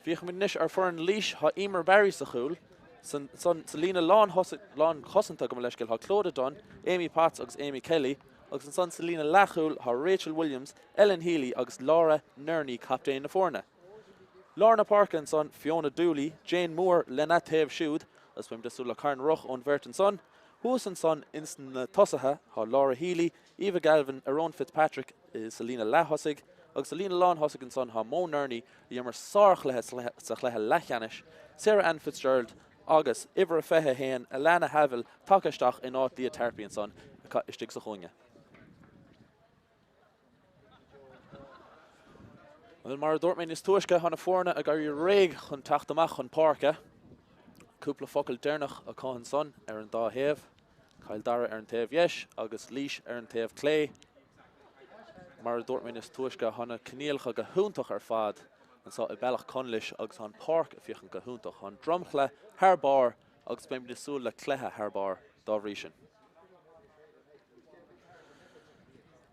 Bhíoch muis ar foran líis ha Emer Barry sa chúl, san lína lán chosanta go leis gil ha Clóda Dunn, Amy Potts agus Amy Kelly, agus san lína lechúil ha Rachel Williams, Ellen Healy agus Laura Nerney captain na forna. Lorna Parkin son Fiona Dooley, Jane Moore, Lena Tav Shood, as bim desúla Carn Roch on Verton son, Húsan son instan na Tossaha ha Laura Healy, Eva Galvin, Aaron Fitzpatrick, Selina Lahosig, agus Selina Lán Hosigan son ha Mo Nerney, Yammer Sarch lehe sa chlehe Lachanish, Sarah Ann Fitzgerald, agus Ivra Fehe Hain, Alana Havel, Takastach in áit Lia Tarpian son, istig sa chunga. Well, mar Dortmund is tuaisce hana forna a gar réig chun Tráchtaireacht chun Parca. Cúpla focail déirnach a cáhan son ar an dá héamh, Kildare ar an taobh yeis, agus Líis ar an taobh clé. Mar Dortmund is tuaisce hana cníalcha go húntach ar fad, an sa I Bealach Conglais agus an Parc a fiochan go húntach, an drumchle haar bar agus beim disúil le clethe haar bar dá bhrísin.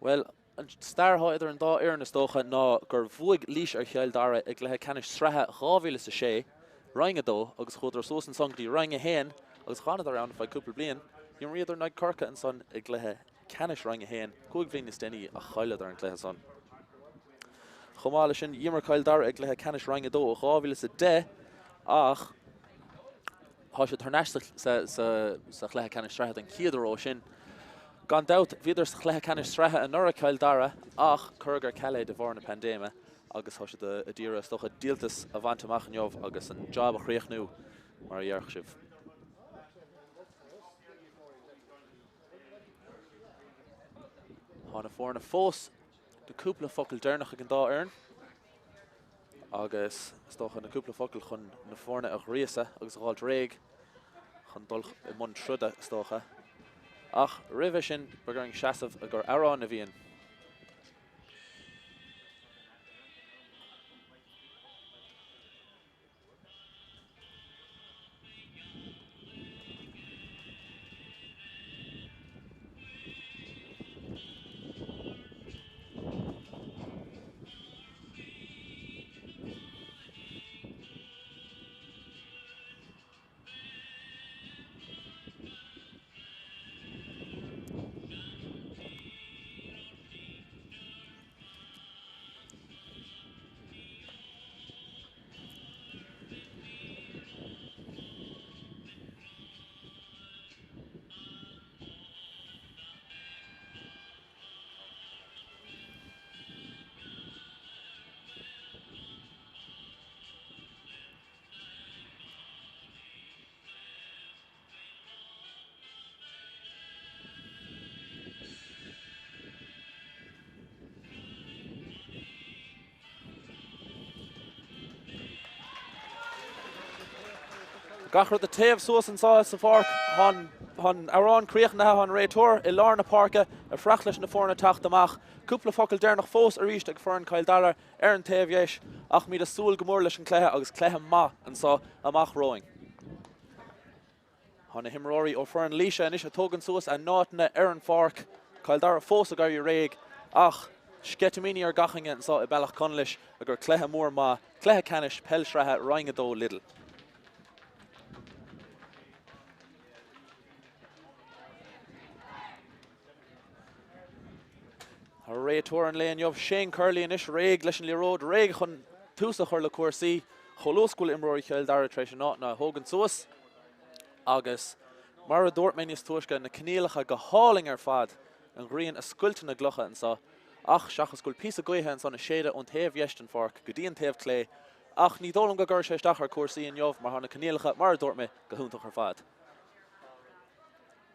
Well, an startha idir an dá ar na stócha ná gur bhuaig Líis ar Cill Dara ag lethe canis sreithe 2006, Roinge dó agus chuidir sós an songtí Roinge héin agus chanad ar an fáid cúpla bliain, Ion riadar naid Corca an son ag lethe canis Roinge héin, cúig bliain is déine a chaile ar an clethe son. Chomála sin Iomar Cill Dara ag lethe canis Roinge dó 2010, ach há sé tarneiste sa chlethe canis sreithe an chiadar ó sin. Gan doubt, viidir sa chlethe canis sreithe an nura Cill Dara, ach curgar cele de bhór na pandéma, agus há sé a díra stocha díaltas a bhaint amach an jobh agus an job a chríoch nú mar a dhearch sibh. Hána fórna fós de cúpla focail déirnach ag an dá airn, agus stocha na cúpla focail chun na fórna a chríosa agus gháil réig chun dul I mun truda stocha. Ach, ribh sin begaring seasamh a gur arán a bhíon. Gachar the taobh suas an sáil sa farc hon arán críochna hon réitor I Lorna Parca a frachlis na fórna Tráchtaireacht cúpla focail déirnach fós a ríist ag foran Cill Dara ar an taobh yeis ach míad a súil go mór leis an clethe agus clethe ma an sá amach roing. Honna himróí ó foran líise inis a tógan suas a nátainna ar an farc Cill Dara fós a gar I réig ach scetamíní ar gachange an sá I Bealach Conglais a gur clethe mór ma clethe canis Peil sreithe Roinge dó Lidl. A réitor an léon jobh Shane Curley inis réig leis an líród réig chun túsa chuir le cuasaí cholóscoil imróí Cill Dara treis an áit na hógan suas agus mar a Dortmund is tuaisce na cníalacha go háling ar fad an gríon a scuilte na glucha an sa ach seachas gúil pí a gaotha an san na séide ón taobh yeist an farc go dtí an taobh clé ach ní dólam go gur sé stachar cuasaí an jobh mar hána cníalacha mar a Dortmund go húntach ar fad.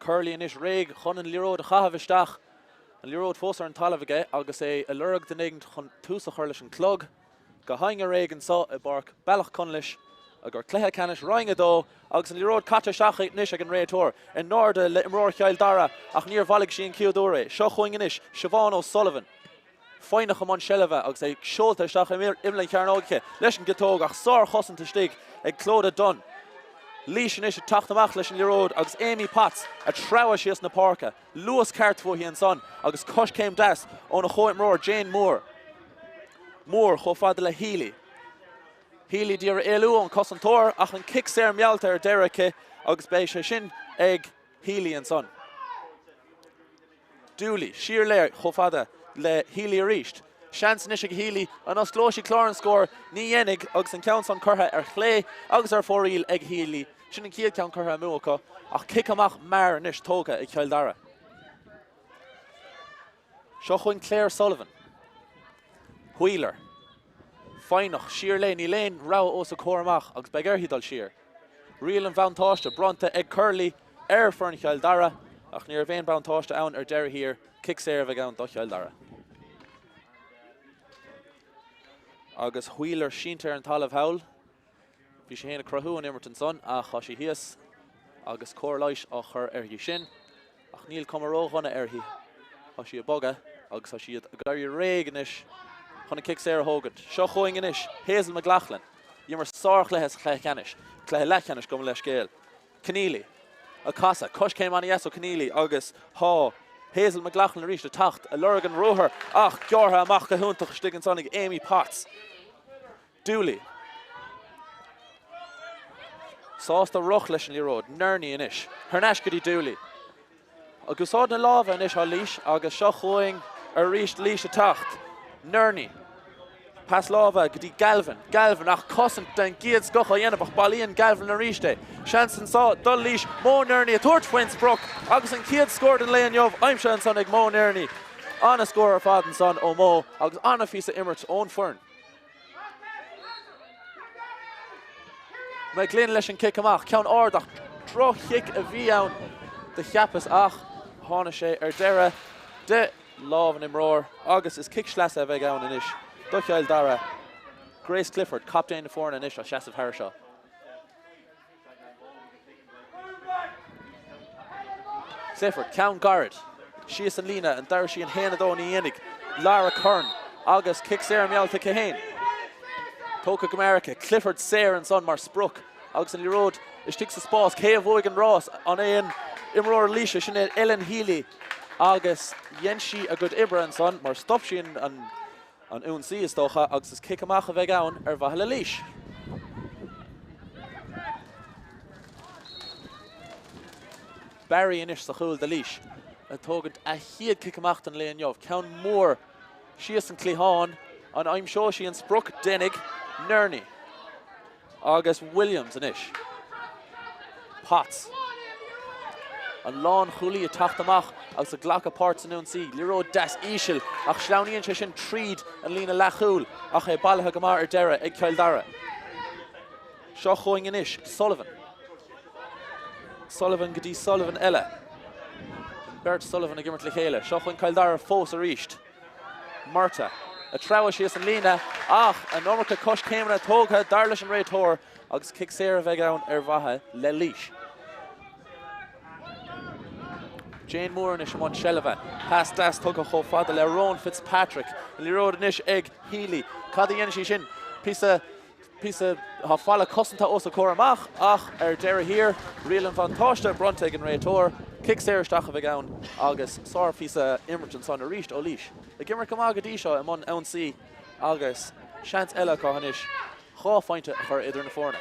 Curly in ish reg, chun an liro de chahavisteach, an liro fósar an talavige, agus a lurg den egin chun tús a churlish an clog, go haing a reg and saw a bark Bealach Conglais, agur Cluiche Ceannais Roinn do, agus an liro catta shachit nish ag an réitor, in nord le imror Cill Dara, ach near valig she in Kildare, shochoing in ish, Siobhan Sullivan. Feinach amon Shelva, agus a sholta stach imle Carnogke, leschen getog, ach sar chossen te stig, ag Claude Dunn. Leis in ish a Tráchtaireacht leis an lirod, agus Amy Potts, a trawa sheas na parka, Lewis Cartfo he and son, agus Cush came das, on a choim roar, Jane Moore. Moore, chofad le Healy. Healy dira elu on Cossantor, ach an kick ser mialter dereke, agus beisha shin, eg Healy and son. Dooley, sheer lair, chofada, le Healy reached. Chance nishig Healy, an os glóisi Cloran score, ni enig, agus an counts on Curra chlé, agus foril eg Healy. Shin an kiel count Curra muoka, ach kick amach mar nish toga ag Kildare. Shochuin Claire Sullivan. Wheeler. Feinach, sheer lane, ni lane, rau osa Cormac, agus beger hidal sheer. Real and Mhantáin, bronte eg Curly, for an Kildare, ach near vein Mhantáin own derry here, kick serve again do Kildare. Agus Wheeler Shinter and Talav Howl. Bhí sé héna crothú an Imerton son, a cha sí híos. Agus Corlaich a chur shin. Ach níl comaró chuna hi. Cha sí a boga, agus cha sí a gairí réig inis. Chuna kick Sarah Hogan. Seo choing inis. Hazel McLoughlin. Yimmer sarch lehes Cluiche Ceannais. Cluiche Ceannais gom le scéal. Kenneally. A casa. Cush came on yes o Kenneally. Agus ha. Hazel McLoughlin reached the tacht. A Lurgan Roher. Ach, Gjorha amach gehúntach stigen sonnig Amy Potts. Dooley. Sauce the roch leis an road. Nerney in ish. Hernash gedi Dooley. Agus ád na lava in ish ha leash. Agus seo choing reached leash a tacht. Nerney. Pass lava gedi Galvin. Galvin ach cosint den giad scocha yenabach balíon Galvin a reached. Shanson saw dull leash. Mo Nerney a torch wins broke. Agus an kiad scored in Leon Yov. I'm Shanson ag Mo Nerney. On a score of Faden son o Mo. Agus on a fisa Immert's own fern. McLoughlin leis an kick amach, count ordach, droch hick a bhí the chiapas ach, hána sé dera, de láv an imróir, agus is kick schlas a bheith ann in ish, do Cill Dara, Grace Clifford, capt in the foreign in ish, a Shas of Harshaw. Clifford, count Garrett, Sheas and Lena, and Doherty and Ionad Oni Enig, Lara Curran, agus kick Sarah Mialta Cahain. Toca America, Clifford, Sarah and son Mar Spruck, agus an road, is sticks a spas, Cave Wogan Ross, on ein Imror Leisha, Sinead Ellen Healy, agus Yenshi a good Ibra and son, Mar stop she an Unsi is docha, agus is kick amach a vegaun, Vahla Leish. Barry inish the Chul the Leish, a togant a head kick amach and Leon Yov, count more, she is in Clihan, and I'm sure she and Spruck Denig. Nerney. August Williams and ish. Potts. And Lawn Chuli a Tráchtaireacht as the Glacka parts in Unsi. Liro Das Ishil. Ach Shlauni and Shishin Treed and Lena Lachul. Ach e Bealach Gamar Dara eg Kildare. Shochoing in ish. Sullivan. Sullivan Gedi Sullivan Ella. Bert Sullivan a Gilbert Lechele. Shochoing Kildare Fos a Richt. Murtagh. A trawa sheas and Lena, ach, a Normacha Cush came in a toga, Darlish and Ray Tor, agus kick Sarah Vegaun Vaha, le Leish. Jane Moore and Ishmon Shelva, pass das toga ho father le Rowan Fitzpatrick, Lirod Nish Egg Healy, Cadi Yenshi Shin, Pisa Hafala Cosanta Osa Cormac, ach, Dara here, Real and Mhantáin, Bronteg and Ray Tor, kick Sarah Stachavegaun, August, Sar Fisa Imerton son a reached Olish. The Gimmer Kamagadisha among Ouncy, August, Shant Ella Kohanish, Haw find it her either in the foreigner.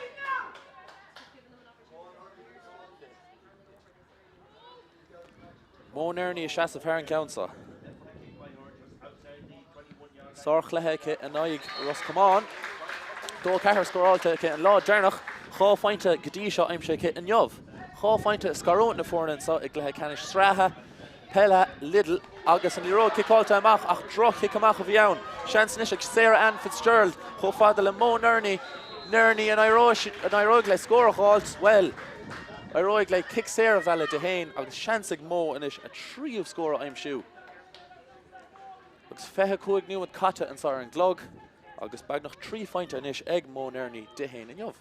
Mo Nerney a Shas of Herring Council. Sar Chleheke and Naig Ross come on. Do Cahar score all to and Law Jernach, Haw find it Gadisha I'm Shake and Yov. Haw find it Scarron in the foreign so it Canish Straha. Peil Lidl, August and Liro kick all time ach droch kick amach of Yaun. Chance Nishik, Sarah Ann Fitzgerald, Hofadal and Mo Nerney and Irogle score of all well. I roig le kick Sarah Valla Dehain agus Shansig Mo inis a trí of score I'm shoe. Agus fehe coig new with Kata and Sar and Glog. Agus bag noch 3 feint inis egg Mo Nerni Dehain and Yov.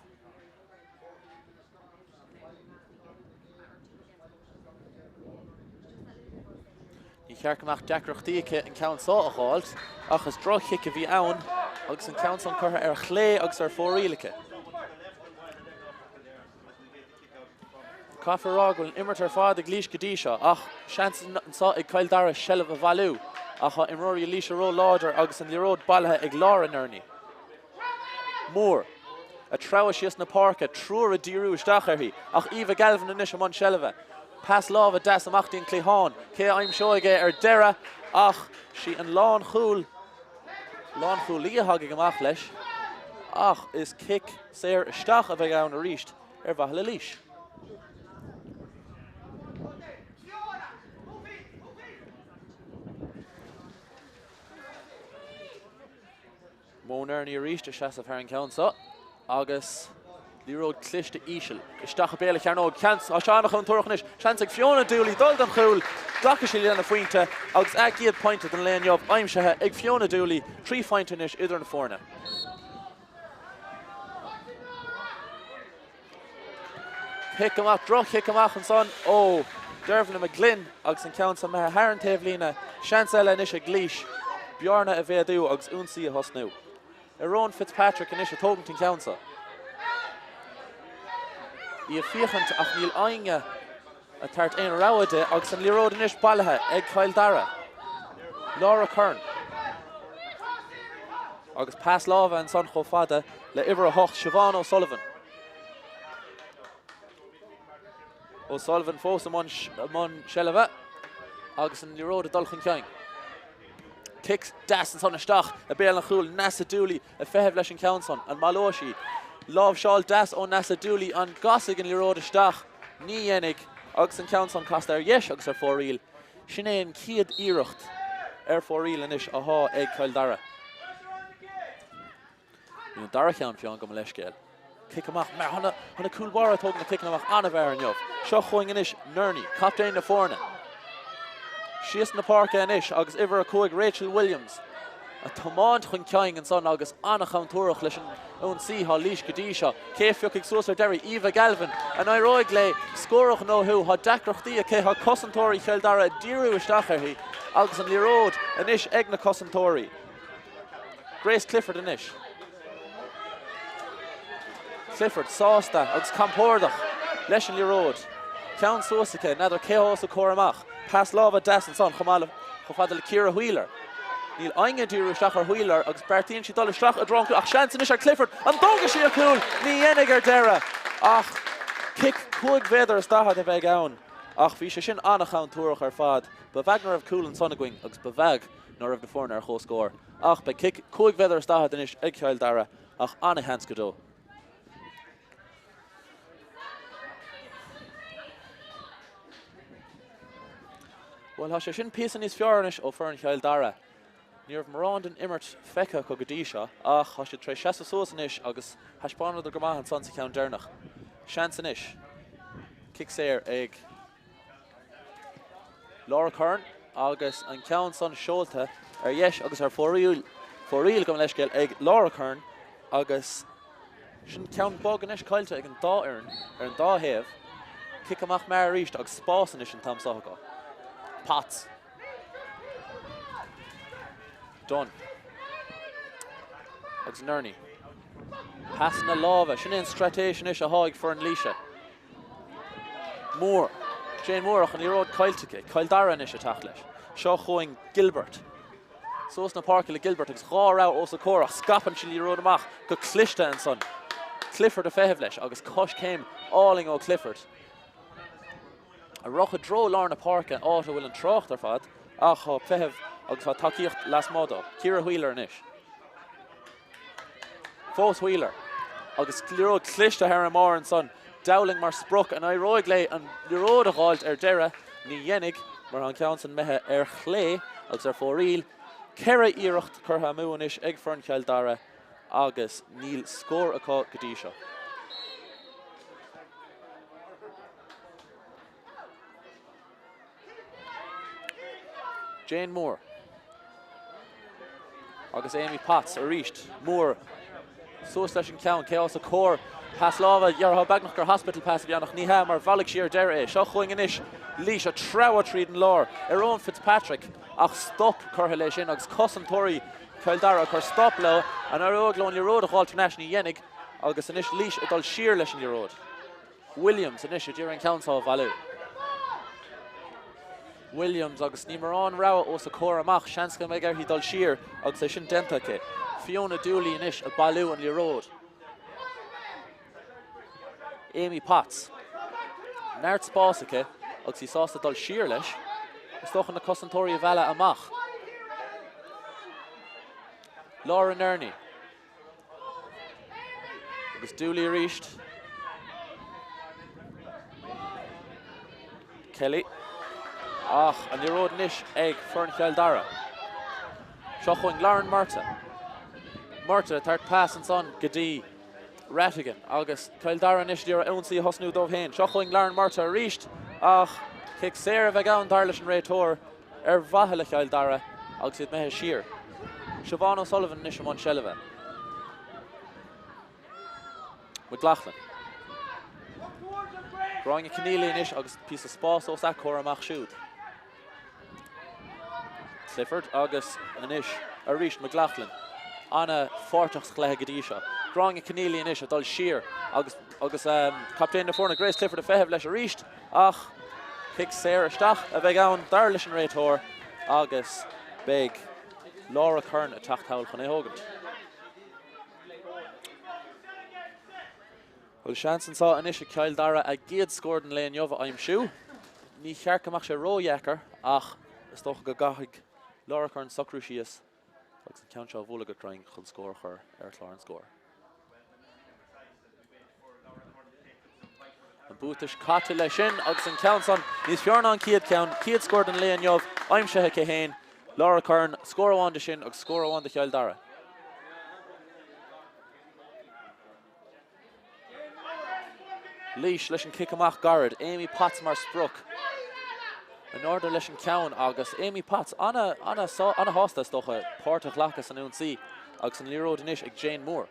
Kerkmach Tráchtaireacht and count saw a halt. Agus draw kick of the own. Agus and counts on Curran Clay agus forilike. Cafferog will immerter father Cluiche Ceannais Roinn. Chance and saw a Kildare shell of a value. Imrory Leisha Row Lauder agus and the road Bealach ag Lara Nerni. More. A Tráchtaireacht na park a trúr a diru stacherhi. Eva Galvin and Nishamon Shelva. Pass lava das amachti in Lenehan. Ke I'm shoige Dara. She and Lawn Chul liahag gemach leis. Is kick ser stach of a gown reached. Vahla leash. Mo Nerni reached a chas of Herring Council. August. The road Cluiche to Ishil. Stach Bealach Arno Kans Ashana on Torchnish. Chansig Fiona Dooley Daldan Khul. Drakashil and the Fuinte. August Aki pointed and Lane Yob. I'm Shaha Ig Fiona Dooley. 3 Fuintenish either in Forna. Hick him up, draw kick him up and son. Oh, Dervin McGinn. August and Council Maha Haran Tavlina. Chancella Nisha Cluiche. Bjarna Avedu August Unsi Hosnu. Aaron Fitzpatrick and Nisha Togenton Council. Ie fiechant ach níl ainge a tart ein rawade agus an lirod inis Bealach ag Kildare. Laura Curran. Agus pass lava and son chofada le iver a hoch Siobhan Sullivan. Sullivan fós amon Shelva agus an lirod a dulchan ceang. Kicks das and son a stach a Bealach Chul Nasa Dooley a fehev leis an Council and Maloshi. Love Shawl Das on Nasa Dooley on Gossig and Lirod Stach, Ni Enig, Ugs and Counts on Costa Yesh Ugs are for real. Shinain Kiad Irucht, for real and ish aha egg Kildare. Dara Count Fion Gomaleshkel. Kick him off, on a cool bar token kick him off on a Baron Yov. Shoching and ish Nerni, Captain the Forna. She is in the park and ish, Ugs Iver a Coig Rachel Williams. A Tomant Hunkying and son August Anna Counturach Lishan own see how Leash Kadisha, Kef Yukik Sosa Derry, Eva Galvin, and I Roigle, Scorach no who, had Dakrachtia, Ke ha Cossantori, Kildare, Diru Stacherhi, August and Lirod, and Ish Egna Cossantori. Grace Clifford and Ish. Clifford, Sausta, August Campordach, Leshan Lirod, Count Sosike, Nether Keos of Cormac, Pass Lava Das and son, Chofadal Kira Wheeler. Neil Ainge Diru Stachar Wheeler, August Bertin, she told a Strach a drunk, Shanson is Clifford, and Dogashi a cool, Ni Eniger Dara. Kick Coig Veder Staha de Vegaun. Fisha Shin Anachan Turach her fad, Bavagner of Cool and Sonagwing, August Bavag, nor of the foreigner ho score. By kick Coig Veder Staha Denish Egg Dara, Anna Hanskado. Well, Hashin Peace in his Fiornish or Fern Dara. Near Morandon Immert Feka Cogadisha, Hashid Tre Shassa Sosanish, August Hashbana the Gramahan Sansi Count Dernach. Shansanish. Kicks air egg. Laura Curran, August and Count Son Sholta, Yesh, August are for real Gomleshkel egg. Laura Curran, August Shin Count Boganish Kailta egg and Da Earn, and Da Have. Kickamach Marish, August Spasanish and Tam Sahaka. Pots. Done. August Nerni. Passing the lava. Shinin Stratation ish a hog for an Leisha. Moore. Jane Moore and Lirod Kildare. Kildare ish a tachlish. Shaw Hoing Gilbert. Sosna Parkle Gilbert. August Raw out also Cora. Scapan Chili Road Mach. Go Clishta and son. Clifford of Fehevlesh. August Kosh came alling o Clifford. A rocha draw Lorna Park and Auto will and Tráchtaireacht. Fehev. August Tráchtaireacht last modo. Kira Wheeler nish. Fós Wheeler. August Lirod Cluiche Ceannais Roinn and son. Dowling mar Spruck and I Roigle and Lirod a Galt Dara. Ni Yenig. Mar Council Mehe Clay. August for real. Kera Irucht Curha Muanish Egg Fern Kildare. August Neil score a call Kadisha. Jane Moore. Agus Amy Potts a ríist. Moore. Sos leis an ceann, cé a cór. Pass láva, Jarrah Bagnach gur hospital pass bheannach níha mar bhallaigh siar deir é. Seo chuing inis. Laois a treo tríd an lár. Owen Fitzpatrick ach stop curtha leis sin agus cosantóirí Kildare chur stop le an ar óglón Eród a International dhénig agus inis Laois a dul siar leis an Eród. Williams inis a dtír an council valú. Williams agus ní mar an rá os a cór amach seansca me gur hí dul siar agus é sin dentacha. Fiona Dooley inis a balú an Eród. Amy Potts. Nart spásacha agus hí sásta dul siar leis. Is doch na cosantóirí a bheile amach. Laura Nerney. Agus Dooley a ríist. Kelly. Ach, an Eród nish ag Fern Dara. Seo chuing Lauren Murtagh tart pass an son Gadí Rattigan agus Kildare nish dira ounsaí hosnú dómh hain. Seo chuing Lauren Murtagh a ríist. Ach, kick Sarah bheith ann dar leis an réitóir bhaithe le Kildare agus iad meitheadh siar. Siobhan Sullivan nish amon Sullivan. McLoughlin. Growing Kenneally nish agus piece of spás os a Cormac siúd. Clifford agus anish a ríist McLoughlin. Anna Fortach's cléthe Gadí seo. Growing Kenneally nish a dul siar agus captain na fórna Grace Clifford a feitheh leis a ríist. Ach, kick Sarah stach a bheith ann dar leis an réitóir agus big Laura Curran a Tráchtaireacht chun é hógant. Well, Shanson saw inis a Kildare a géad scored an léon jobh I'm siú. Ní chearcamach sé róheachar ach is doch go gaithigh Laura Curran socrú síos agus an ceann seo bhla go crying chun scór chur Clár scór. An bútais caite lei sin agus an ceann son níos fearna an ciad ceann, ciad scored an léon jobh I'm sethe céhéin. Laura Curran scór amháin de sin agus scór amháin de Kildare. Laois leis an kick amach garad, Amy Potts mar spruc. An order leis an ceann agus Amy Potts anna hásta stocha páirteach lachas an únsaí agus an líród inis ag Jane Moore.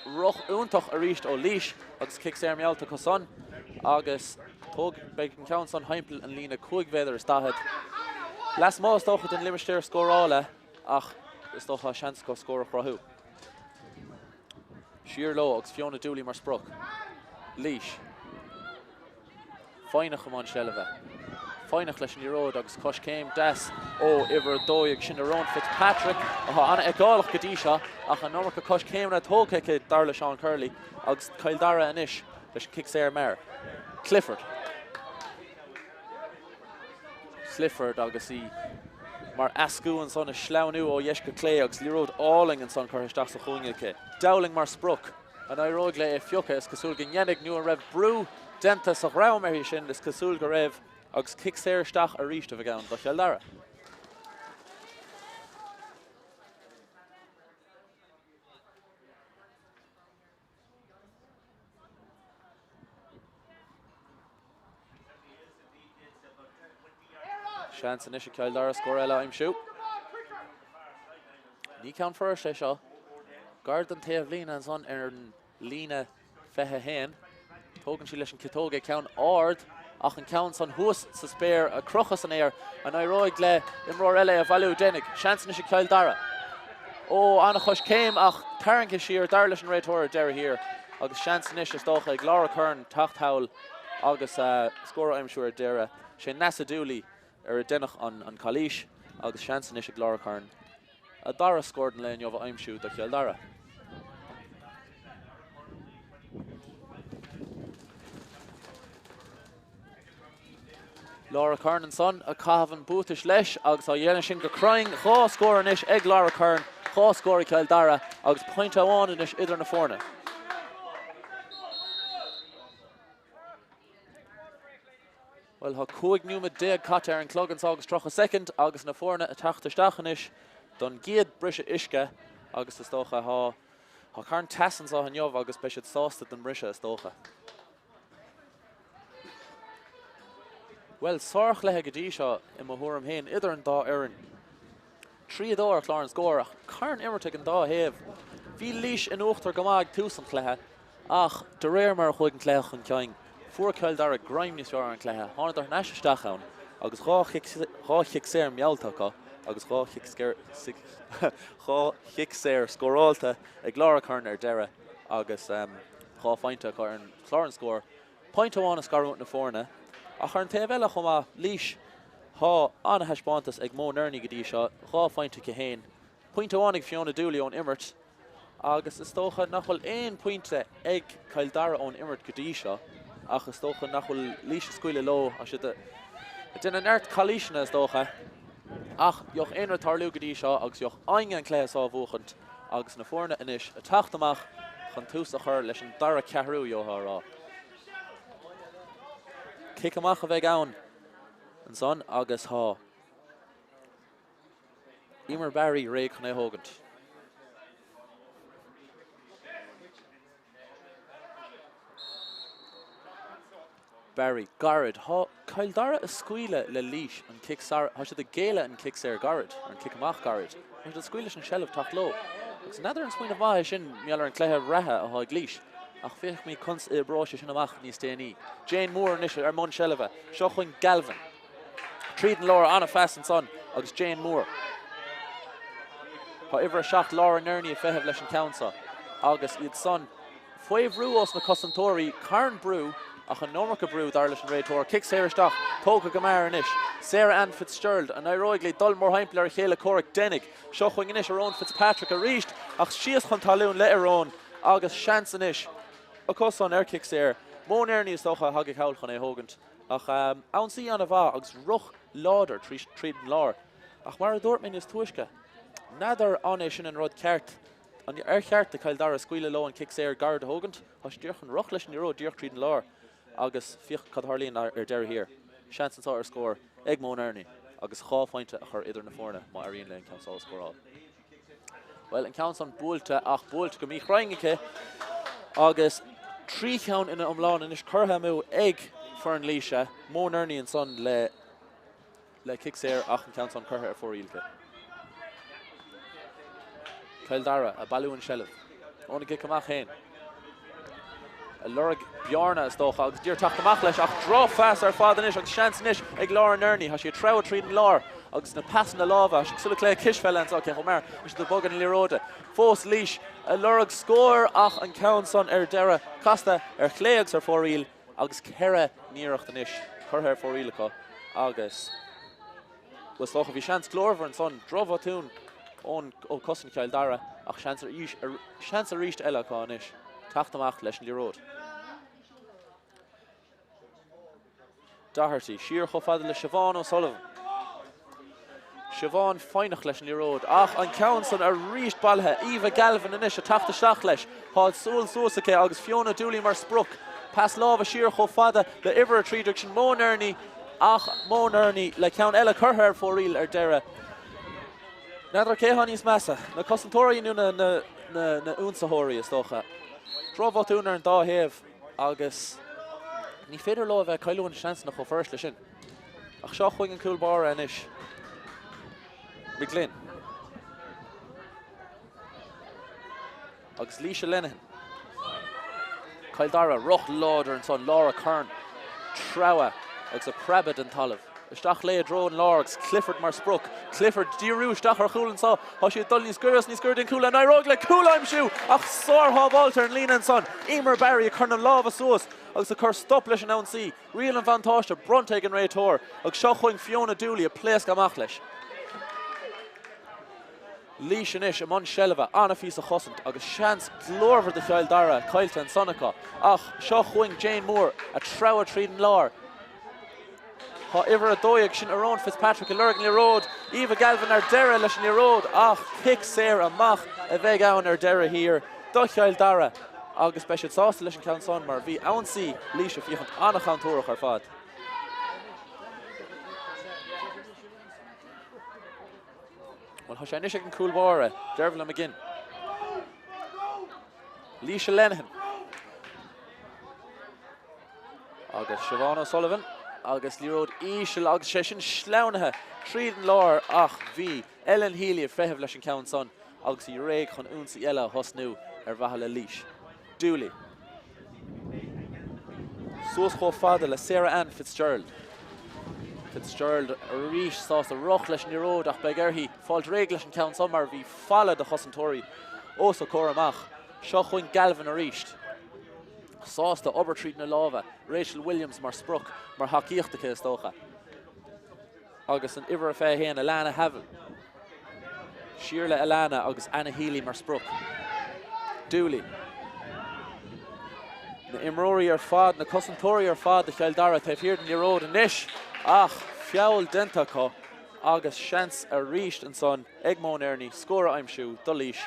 Roch úntach a ríist ó Laois agus kick sé mealta cosan agus tug beag an ceann son heimpel an lína chuig féidir is stahead. Las má stocha den Limeristeir scórála ach is stocha seans go scór a chrathú. Siar lo agus Fiona Dooley mar spruc. Laois. Fáinach amán Sullivan. Fáinach leis an Eród agus cos céim des ó iver dóigh sin Owen Fitzpatrick anna eáilach Gadí seo ach an nómach a cos céim na tógaice dar le Sean Curley agus Kildare inis leis kick sé mar. Clifford. Clifford agus í mar ascú an son a sleanú ó Jeisca Clay agus líród áling an son chuirteach sa chuingeilce. Dowling mar spruc. An Iróg le é fiocha is cosúil go ngeannig nu a raibh brú denta sa rám ar sin is cosúil go raibh agus kick séir stach a ríist a bheith ann do Kildare. Seans inis a Kildare scór eile I'm siú. Ní ceann first é seo. Guard an taobh lína an son ar an lína fethe hain. Tógann sí leis an citóga ceann ard ach an ceann son thuas sa spéir a cruchas an air an Iróig le imróir eile a bhailú dénig. Seans inis a Kildare. Ó anna chus céim ach taranca siar dar leis an réitóir deir hir agus seans inis is dócha ag Laura Curran Tráchtaireacht agus scór I'm siúr deire sé Nasa Dooley ar a denach an Cluiche agus seans inis ag Laura Curran. A Dara scored an léon jobh I'm siú do Kildare. Laura Curran and son a cavan bútais leis agus a dhéanana sin go crying chá scór inis ag Laura Curran chá scóir Kildare agus point amháin inis idir na fórna. Well, ha cúig nua déag cat ar an clogan agus trocha second agus na fórna a Tráchtaireacht inis don géad breise isce agus is dócha ha Curran tasans á an jobh agus be siad sásta den breise is dócha. Well, sorch lethe gadí seo I mahúram héin idir an dá éireann. Trí dó chláir scór Curran imirte an dá héamh. Bhí líis in uachtar gomáag tús an cléthe ach de réir mar chuig an cléach an ceing. Fuair Kildare graim níos fearr an cléthe. Tháinig ar neisisteach ann agus dhá chic séir mealtacha agus dhá chic séir scóráilta ag glár Curran ar deire agus dhá fáinte chu an chláir scór. Point amháin is garút na fórne. A chu an taobh chumá líis há anna heispántas ag mó nirní go dtí seo, dhá fáinte go héin. Point amháin ag Fiona Dooley ón immert agus is tócha nach bhfuil éon pointe ag Kildare ón immert go dtí seo ach is tócha nach bhfuil líis scuile lo a si den an airt chalíisina is tócha ach joch éonar tarlú go dtí seo agus joch aing an cléas á bhuachant agus na fórne inis a taachtamach chun tús a chur leis an dara ceathrú jothárá. Kick amach a bheith ann an son agus há. Emer Barry réig chun é hógant. Barry, Garrett, Kildare a scuile le líis an kick sar, ha the géile an kick séir Garrett, an kick amach Garrett. Ha the scuile an shell of tachló. Agus nadidir an smuoine bhaith sin meallar an cléthe rathe a háig líis. Ach féach mí cons I bráise sin amach níos déanaí. Jane Moore níos ar món selleve, seo chuin Galvin. Tríd an Laura anna fast an son, agus Jane Moore. Ha iver a seach Laura Nerney a fehef leis an council. Agus iad son, foiv rúos na cosantóri, Curran Brew, ach an Normacha Brew dar leis an réitor, kick Sarah Stock, Tóca Gamar anish, Sarah Ann Fitzgerald, and Iroigli Dul Mór Heimpler ar chéile Cormac Denig, seo chuin anish ar own Fitzpatrick a ríist, ach sias chun talún le ar own, agus chance anish. A cosan air kick Sarah, Mó Nerney is tócha hagig haul chun é hógant. Ach ann sí anna bha, agus ruch láder tríd an lár. Ach mar a dúirt is tuisce. Nadar an sin an rud ceart. An ceart de Kildare scuile lo an kick Sarah Garda hógant, has dúch an ruch leis an iro dúch tríd an lár. Agus fioch cadharlín ar deir here. Chance an score, ag Mó Nerney, agus chá fáinte a chur idir na fórne, má aríon le an council score. Well, an council búilte ach búilte go mí chraingice, agus trí count ina omláin in is curthamú ag for an líise, Mó Nerney an son le kick Sarah ach an council curtha ar fóríilge. Kildare a balú an sellef. Óna gic amach héin. A lurg Bjarna is dócha agus dír tacht amach leis ach drá fast ar fád inis agus chance inis ag Laura Nerney, has she a treo tríd an lár agus na pasan na láva, has she sulla Kishfell ans okay, Homer, has she the bug in Liróda. Fós líis, a lurg score ach an council ar dera Costa ar chléags ar fóríil agus cera níirecht inis, curtha ar fóríilcha agus was dócha bhí chance glórver an son, drofa tún on Costa Kildare ach chance a ríist eile cá inis. Tachtamach leis an Liród. Doherty, Sheer chofad le Siobhan Sullivan. Siobhan feinach leis an Liród. Ach an council a ríist balthe, Eva Galvin inis a tafta seach leis. Hád Súl Suasacha agus Fiona Dooley mar spruc. Pas láva Sheer chofada le iver a tríduction Mó Nerney. Ach Mó Nerney le count Ella Curher fóríil ar deire. Nadar céhan níos massa. Na cosantóirí nú na únsahóirí is dócha. Drofatúnar an dá héamh agus ní féidir lo a bheith cailún chance nach chu first lei sin. Ach seo chuig an cool bar inis. McLoughlin. Agus Líise Lenehan. Kildare roch láidir an son Laura Curran. Trowa agus a Prabid an talamh. Isteach le a dro an lárgus, Clifford mar spruc. Clifford díú isteach ar chúlan sa. Tá sé dul níos gurd in cúla. Naróg le cúla imsú. Ach sár há báiltar an lína an son. Emer Barry a chun an láva suas. Agus a chur stop leis an ann sí. Rial an Mhantáin bronte an réitor. Agus seo chuin Fiona Dooley a pléas gamach leis. Líis inis a man selleve anna fís a chosant agus chance glórver de Kildare Cailte an Sonacha. Ach seo chuin Jane Moore a treo tríd an lár. Tá iver a dóig sin ar own Fitzpatrick a lurgan le road. Eva Galvin ar deire leis an road. Ach, kick Sarah amach a bheith ann ar deire here. Cill Dara agus special sásta leis an council mar bhí ann sí líise fíochant anna chantúrach ar fad. Well, tá sé níos an cool bára, Dervla McGinn. Líise Lenehan. Agus Siobhan Sullivan. agus líród ísil agus sé sin sleanathe tríd an lár ach bhí Ellen Healy a freitheamh leis an count son agus í réig chun únsa eile hosnú bhaithe le líis. Dooley. Suas chó fada le Sarah Ann Fitzgerald. Fitzgerald a rís sás a roch leis an ród ach beag hí fáilt réig leis an count son mar bhí falla de chosantóirí os a Cormac. Seo chuin Galvin a ríist. Sás de obertreat na láva, Rachel Williams mar spruch mar haíochtacha is tócha. Agus an iver a fé héan Alana Havel. Siirle Alana agus Anna Healy mar spruch. Dooley. Na imróí ar fad, na cosantóirí ar fad de Cill Dara taobh hiard an ród an isis. Ach, fiaul dentacha agus seans a ríist an son Egmón Ernie, scóra aimsú, dolíis.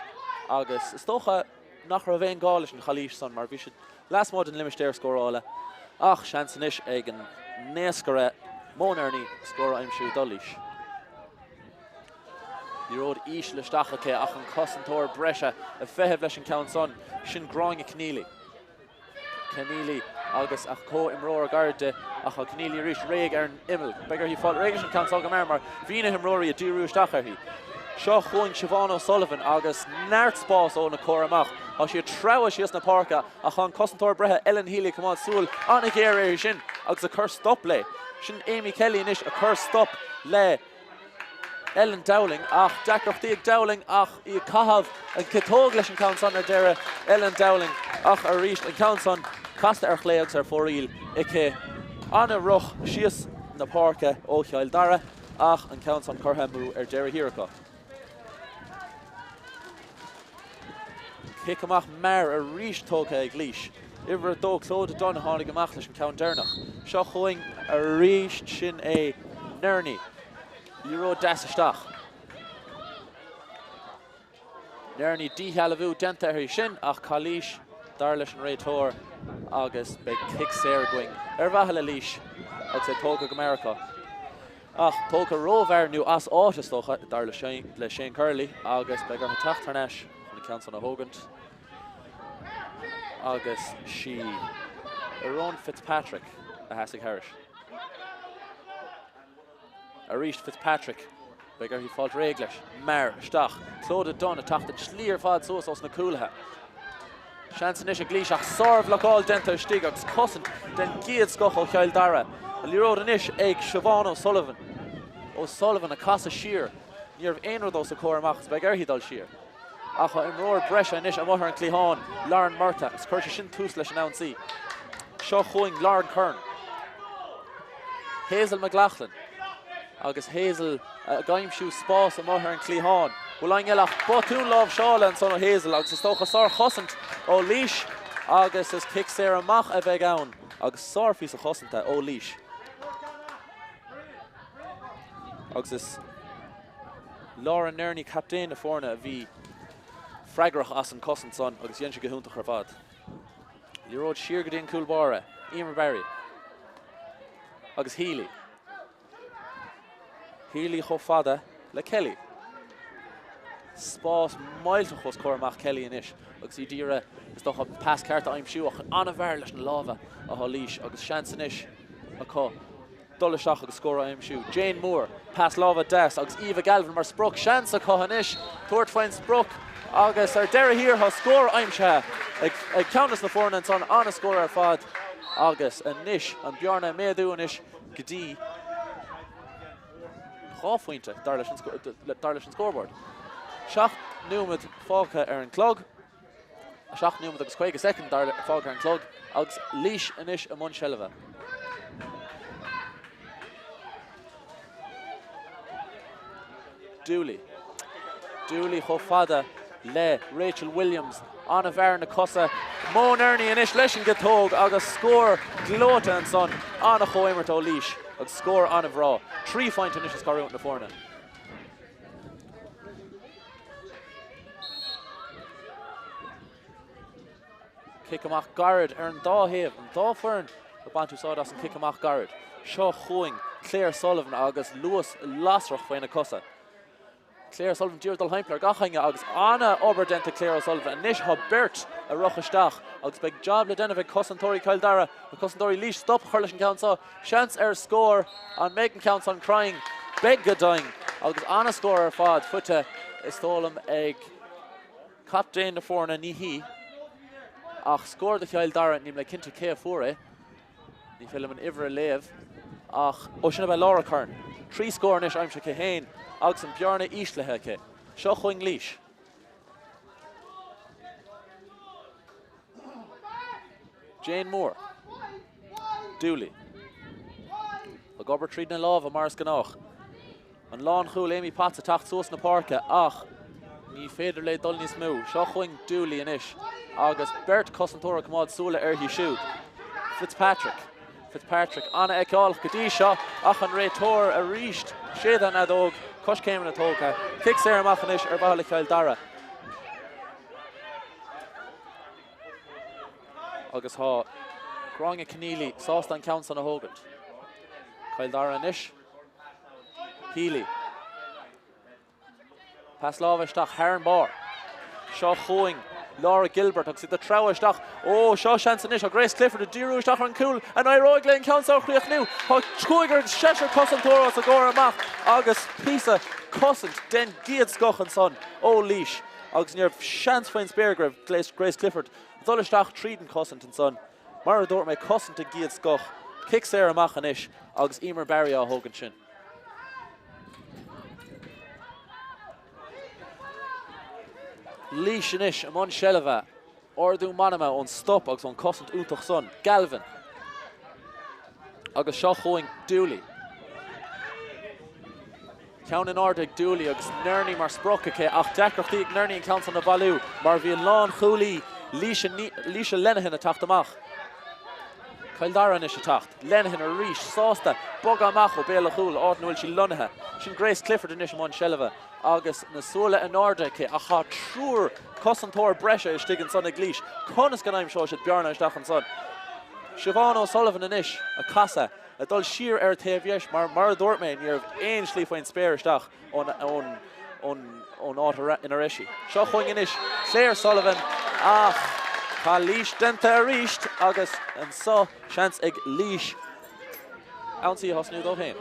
Agus is tócha nach ra bhéin gáis an chalíis son mar bhí si las mod an limisteir scórála. Ach, seans an isis ag an néscara Món Ernie, scóra aimsú, dolíis. Ní ród ís le stachacha ach an cosantóir breise a feitheamh leis an count son sin gráing a Kenneally. Kenneally agus ach có imróir garde ach a Kenneally rís réig ar an imil. Begar hí fáil réig an count son go mar bhína imróí a dúrú stachar hí. Seo chuin Siobhan Sullivan agus náirt spás ó na Cormac. Tá sé trabha síos na parca ach an cosantóir brethe Ellen Healy cumá súil anna géir éir sin agus a chur stop le. Sin Amy Kelly inis a chur stop le Ellen Dowling ach deacrochtaíag Dowling ach í cahabh an citóg leis an count son ar deire Ellen Dowling ach a ríist an count son casta ar chléags ar fóríl ice anna roch síos na parca ó Cill Dara ach an count son chorthamú ar deire hiaracha. Kick amach mar a ríist tócha ag líis. Iver dó clód a donna tháinig amach leis an count dernach. Seo chuing a ríist sin é Nerney. Líród das isteach. Nerney díthealamhú denta ar sin ach chalíis dar leis an réitóir agus be kick séir going. Bhaithe le líis agus é tócha go America. Ach, tócha rómhar nu as átas tócha dar le Shane Curley agus be gur Tráchtaireacht chun count son a Hogant. Agus sí Ron Fitzpatrick a hasig Harris. A ríist Fitzpatrick begur hí fáilt réig leis mar stach clóda don a tachta slíor fad suas os na cúlathe. Seans inis a glís ach sorb leáil denta stig agus cosint den giad scoch ó Cill Dara. A líród inis ag Siobhan O'Sullivan. O'Sullivan a casa siar níor éonrad os a Cormac begur hí dal siar. Ach imróir breise inis a mothair an Clíháin Lauren Murtagh agus chuir sé sin tús leis an ansaí. Seo chuing Lauren Curran. Hazel McLoughlin. Agus Hazel a gaimsú spás a mothair an Clíháin. Bhfuil eilech botún lámh seála an son ó Hazel agus is tócha sár chosant ó líis agus is kick séir amach a bheith ann agus sár fís a chosanta ó líis. Agus is Lauren Nerney captain a fórna a bhí freigrach as an cosant son agus dhéann sé go húnta ar fad. Líród siar go dtíon Coolbara, Emer Barry agus Healy. Healy cho fada le Kelly. Spás mailte chus Cormac Kelly inis agus í díre is doch a pass carta aimsú ach anna bhar leis na láva a hálís agus seans inis a có dul isteach agus scóra aimsú. Jane Moore pass láva das agus Eva Galvin mar spruch seans a có inis tuairt faoin spruch agus ar deire hir ha scór aimse ag countlas na fórna an son anna scór ar fad agus inis an Bjarna méadú inis gotí cháfuinte dar leis an scoreboard. Seach nuamad fágtha ar an clog. Seach nuamad agus 5 second dar fágtha ar an clog agus líis inis a mun seilbhe. Dooley. Dooley cho fada le Rachel Williams anna bhar na cosa Món Ernie inis leis an gitóg agus scór glóta an son anna choimert ó líis agus scór anna bhrá. 3 fáint inis is carú na fórna. Kick amach garad ar an dáhéamh an dáfern a bantu sádas an kick amach garad. Seo chuing Claire Sullivan agus Luas lasrach faoin na cosa. Claire Sullivan dúr dul heimplar gachange agus anna obair denta Claire Sullivan a níis ha Bert a rochaisteach agus beag job le denna bheith Cosantóirí Kildare a Cosantóirí Laois stop chuirlis an count chance score an Megan counts on crying beg go doing agus anna score ar fad fute is tólam ag captain na fórna ní hí ach score de Kildare ním le cinnte cé fóra ní film an iver a léamh ach ó sinna bheith Laura Curran 3 score is aimse cé héin agus an bearna íslethe cé seo chuing Laois Jane Moore Dooley a gobar tríd na láh a mars gannách an lán chúil Amy Pat a tacht sós na parca ach ní féidir le dul níos mú seo chuing Dooley inis agus Bert Cosantóra cumáid súla ar hí siúd Fitzpatrick anna eáil go dtí seo ach an réitóir a ríist séad an adóg cos céim na tóca kick sé amach inis ar Bealach Cill Dara agus há Gráinge Kenneally sásta an count an a hógant Cill Dara inis Healy Pas lábhaisteach Hearn Bar seo chuing Laura Gilbert agus the tráchtaireacht ó seo seans inis a Grace Clifford a dúrúisteach an cúil an Roiglain council chríoch nú há chuigar seair Cosantóras a ggóir amach agus písa cosint den giad scochan son ó Laois agus níor seans faoin speargribh Grace Clifford dulaisteach tríd an cosint an son mar a dúirt mé cosint a giad scoch kick sé amach inis agus Emer Barry á hógan sin Laois inis am an Shelva ordú manama ón stop agus an cosint útach son Galvin agus seo chuing Dooley Ceann in ordig Dooley agus Nerny mar sprocacha ach deacrochtaí ag Nerny an count an na ballú mar bhí an lán chúlaí Laois Lenehan a tacht amach Kildare inis a tacht Lenehan a ríis sásta bog amach ó Bealach áit nuail sí lonathe sin Grace Clifford inis am an Shelva agus na súla in ordice a cha trúr Cosantóir breise is stigin son ag Laois conas gan aim seo siad bearna isteach an son Siobhan Sullivan inis a casa a dul siar ar taobhieis mar dúirt mé níor aon slí faoin spéir isteach ón áit in a reisi seo chuing inis Claire Sullivan ach tá Laois denta a ríist agus an so seans ag Laois ansaí hosnú dó féin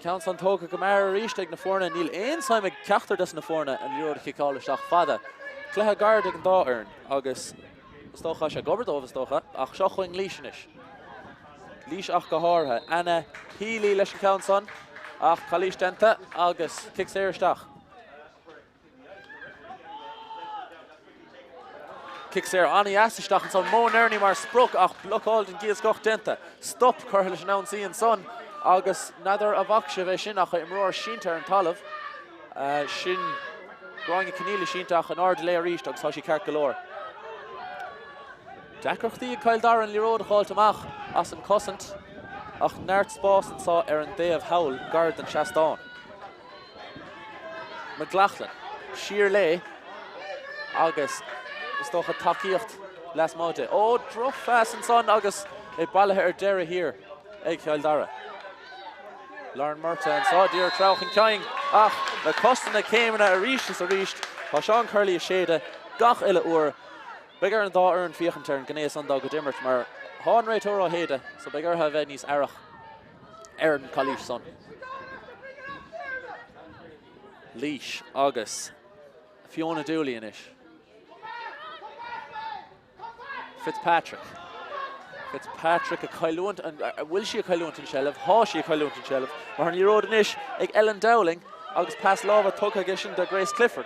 Count an tóca go mar ríist ag na fórna níl aon saim ag ceachtar des na fórna an leor chicáilisteach fada cléthe gard ag an dáarn agus stócha sé gobardómh stócha ach seo chuing Laois inis Laois ach go hátha Anna Healy leis an count son ach Laois denta agus kick sé isteach kick sé Anna isteach an son mó Nerny mar spruc ach bloáil den gias goch denta stop chuir leis an ansaí an son agus nadar a bhacse bheith sin ach imróir síntar an talamh sin Gráinge Kenneally síntaach an ard le ríist agus tá sí ceart go leor. Deacrochtaí Kildare an líród cháilt amach as an cosint ach neart spás an sá ar an déobh hawl gard an seastáin. McLoughlin siar le agus is tócha takeíocht les máte ó droch fas an son agus é ballathe ar deire hir ag Kildare. Lauren Murtagh sá dír trauchan ceing ach na costanna céimena a ríist is a ríist tá seán Curley a séide gach ile uair begar an dá ar an fiochantar an gnéas an dá go dimmert mar háin réitóir á héide so begar ha bheith níos airach ar an Cluiche son Laois agus Fiona Dooley inis Fitzpatrick a cailúint an bhfuil sí a cailúint an shelf, há sí a cailúint an shelf, mar an líród inis ag Ellen Dowling agus pas lábha tucha sin de Grace Clifford.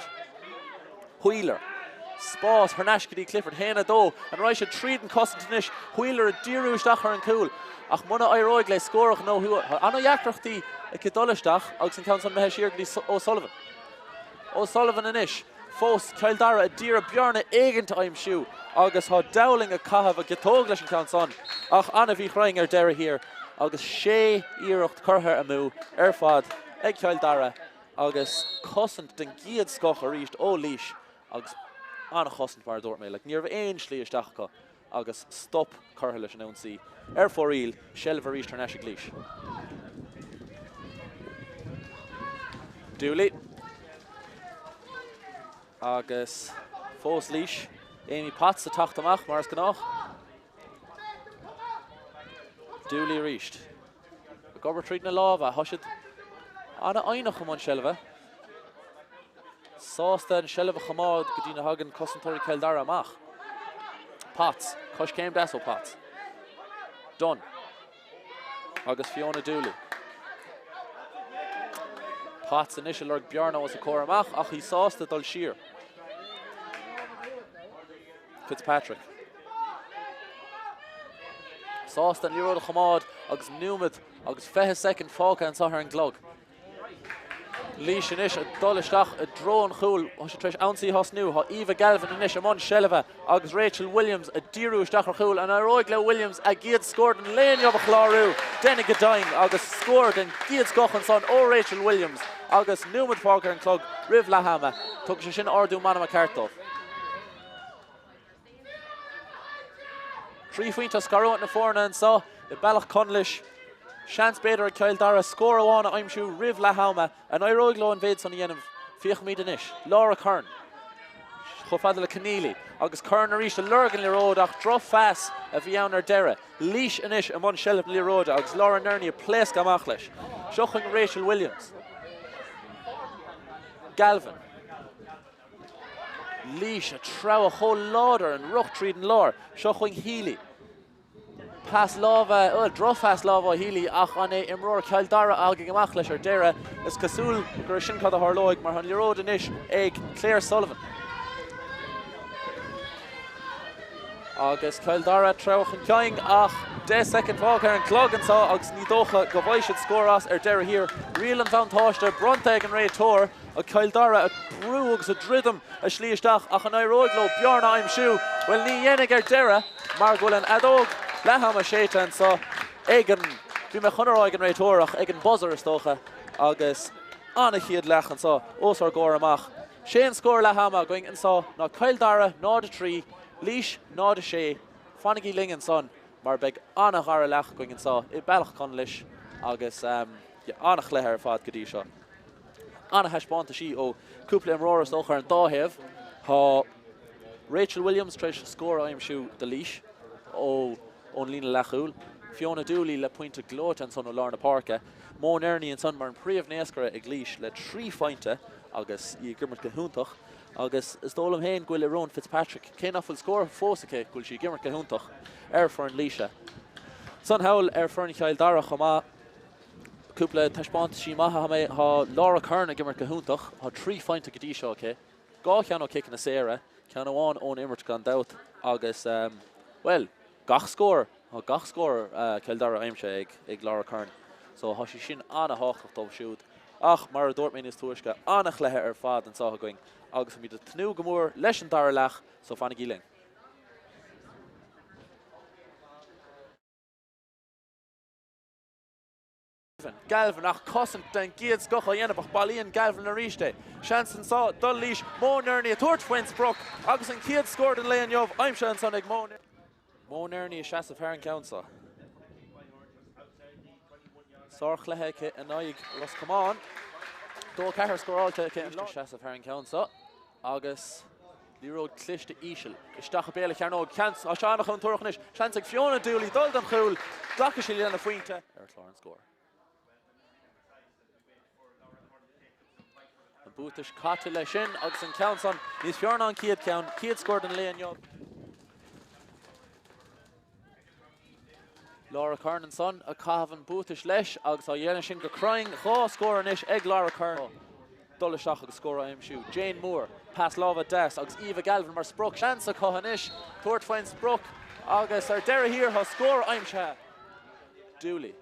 Wheeler. Spás Hernashkadí Clifford héna dó an ráis sé tríd an cosint inis Wheeler a díúisteach ar an cúil ach muna Roig le scórach nó anna dheacrochtaí a cedulaisteach agus an count an mehe siar ó Sullivan. Ó Sullivan inis fós Kildare a dír a bearna éigent aim siú agus há Dowling a cahabh a getóg leis an count son ach anna bhí chraing ar deire hir agus sé íireacht curtha amú ar fad ag Kildare agus cosint den giad scoch a ríist ó Laois agus anna chosint mar dúirt mé le níor bh aon slí isteach go agus stop curtha leis an ansaí. Fóríl, Shelva ríis tar neise Cluiche. Dooley. Agus fós Laois. Amy Potts a Tráchtaireacht, Mars Ganach. Dooley ríist. Gilbert tríd na láva, hoisiid anna ainach am an Shelva. Sásta an Shelva chamád go dtí na hagan cosantóirí Kildare amach. Potts, cos céim deas ó Potts. Done. Agus Fiona Dooley. Potts initial lurg Bjarno was a Cormac, ach he sásta dul siar. Fitzpatrick. Sásta an líród a chamád agus Newmid agus 5 second fáca an sahar an glog. Laois inis a dolisteach a drone chúl has treis ansaí has nu ha Eva Galvin inis amon Shelva agus Rachel Williams a díúisteach ar chúl an aróig le Williams a giad scored an léin of a chlárú denna godain agus scored an giad scochan son ó Rachel Williams agus Newmid fáca an clog rih Lehama tug sé sin ardú manam a cartó. 3 points scaró na fórna an sa the Bealach Conglais Chance beidir Kildare score amháin aimimsú rih Lehama an oiróig lo an bhéid son dhéanamh 5 míad inis. Laura Curran. Chofada le Kenneally. Agus Curran a ríist a lurgan le ród ach droch fas a bhí ann ar deire. Laois inis amon Shelva le ród agus Laura Nerney a pléasc amach leis. Seochaing Rachel Williams. Galvin. Laois a trá a chó láder an ruch tríd an lár. Seochaing Healy. Pass lava, draw fast lava Healy ach an imróir Kildare alga gamach leis ar deire is cosúil gur sin cad a tharlóig mar an líród inis ag Claire Sullivan. Agus Kildare treuch an ceing ach 10 second fáca an clog an sá agus ní dócha go bhaid siad scóras ar deire here. Rial an bhaintáiste bronta ag an réitóir a Kildare a brú agus a dridum a slíisteach ach an oiróig lo Bjarna aimimsú well ní dhéananig ar deire mar ghfuil an adóg Lehama sétan so egan bhí me chunaráig an réitóireach ag an buzzer is tócha agus anna chiad lechan so ósar góir amach. Sé an scór Lehama going in so ná Kildare ná de 3, Laois ná de 6, Fannaigh Ling an son mar beg anna ghara lech going in so I Bealach Conglais agus anna chléthe ar fad go dtí seo. Anna heispánta sí ó cúpla imróras tóchar an dáthebh há Rachel Williams treis scór aimimsú de Laois ó on lína lechúil. Fiona Dooley le pointe glóit an son ó Lárna Parka. Mó Nerney an son mar an príomh néascara ag Laois le 3 fointe agus I Gilbert Cahúntach agus is dólam héin ghuiil Ron Fitzpatrick. Cé nafuil scór fósacha ghuiil sí Gilbert Cahúntach for an Laoise. Son hail for an Kildare chomá cúpla taispáint sí maithe mé há Laura Curran a Gilbert Cahúntach há 3 fointe go dtí seo cé. Gá cean ó kick na séire cean amháin ón imirt gan dat agus well gach score Kildare aimimse ag Laura Curran. So has she sin anna háchacht ó siúd. Ach mar a dúirt is tuaisce anna chléthe ar fad an sácha going agus mí de tnú gomór leis an dara lech so Fannaigh Ling. Galvin ach cosint den giad scocha dhéanamh bailíon Galvin a ríiste. Seansan sá dul Laois Mó Nerney a tuairt foins broch agus an ciad scored an léon jobh aimimse an son ag Mó Nerney a seasamh ar an council. Sorch lethe an aig Ross Comán. Dó cethir scoráilte an seasamh ar an council. Agus líród Cluiche Ceannais Isteach a Bealach ar nóg chans a seánach an tuachnis. Chans ag Fiona Dooley dul an chúl. Dacha sí leanna faointe ar chlár score. An bútais caite lei sin agus an council níos fearna an ciad ceann. Ciad scored an léon jobh. Laura Curran and son a cavan bútais leis agus a dhéana sin go crying chá scór inis ag Laura Curran. Dul isteach agus scór aimimsú. Jane Moore pass láva des agus Eva Galvin mar spruch chance a cohanis tuairt faoin spruch agus ar deire here ha scór aimimse. Dooley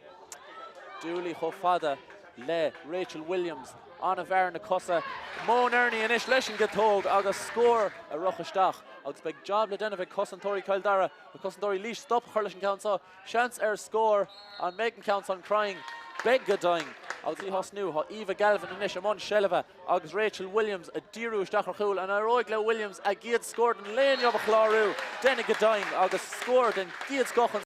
chó fada le Rachel Williams an a bhar na cosa. Mó Nerney inis leis an gotóg agus scór a ruch isteach. agus beag job le denna bheith Cosantóirí Kildare a Cosantóirí Laois stop chuirlis an count chance score an Megan counts on crying beg go dying agus í hosnú ha Eva Galvin inis amon Shelva agus Rachel Williams a díú stachar chúil an aróig le Williams a giad scored an léon of a chlárú denna go dying agus scored an giad scochan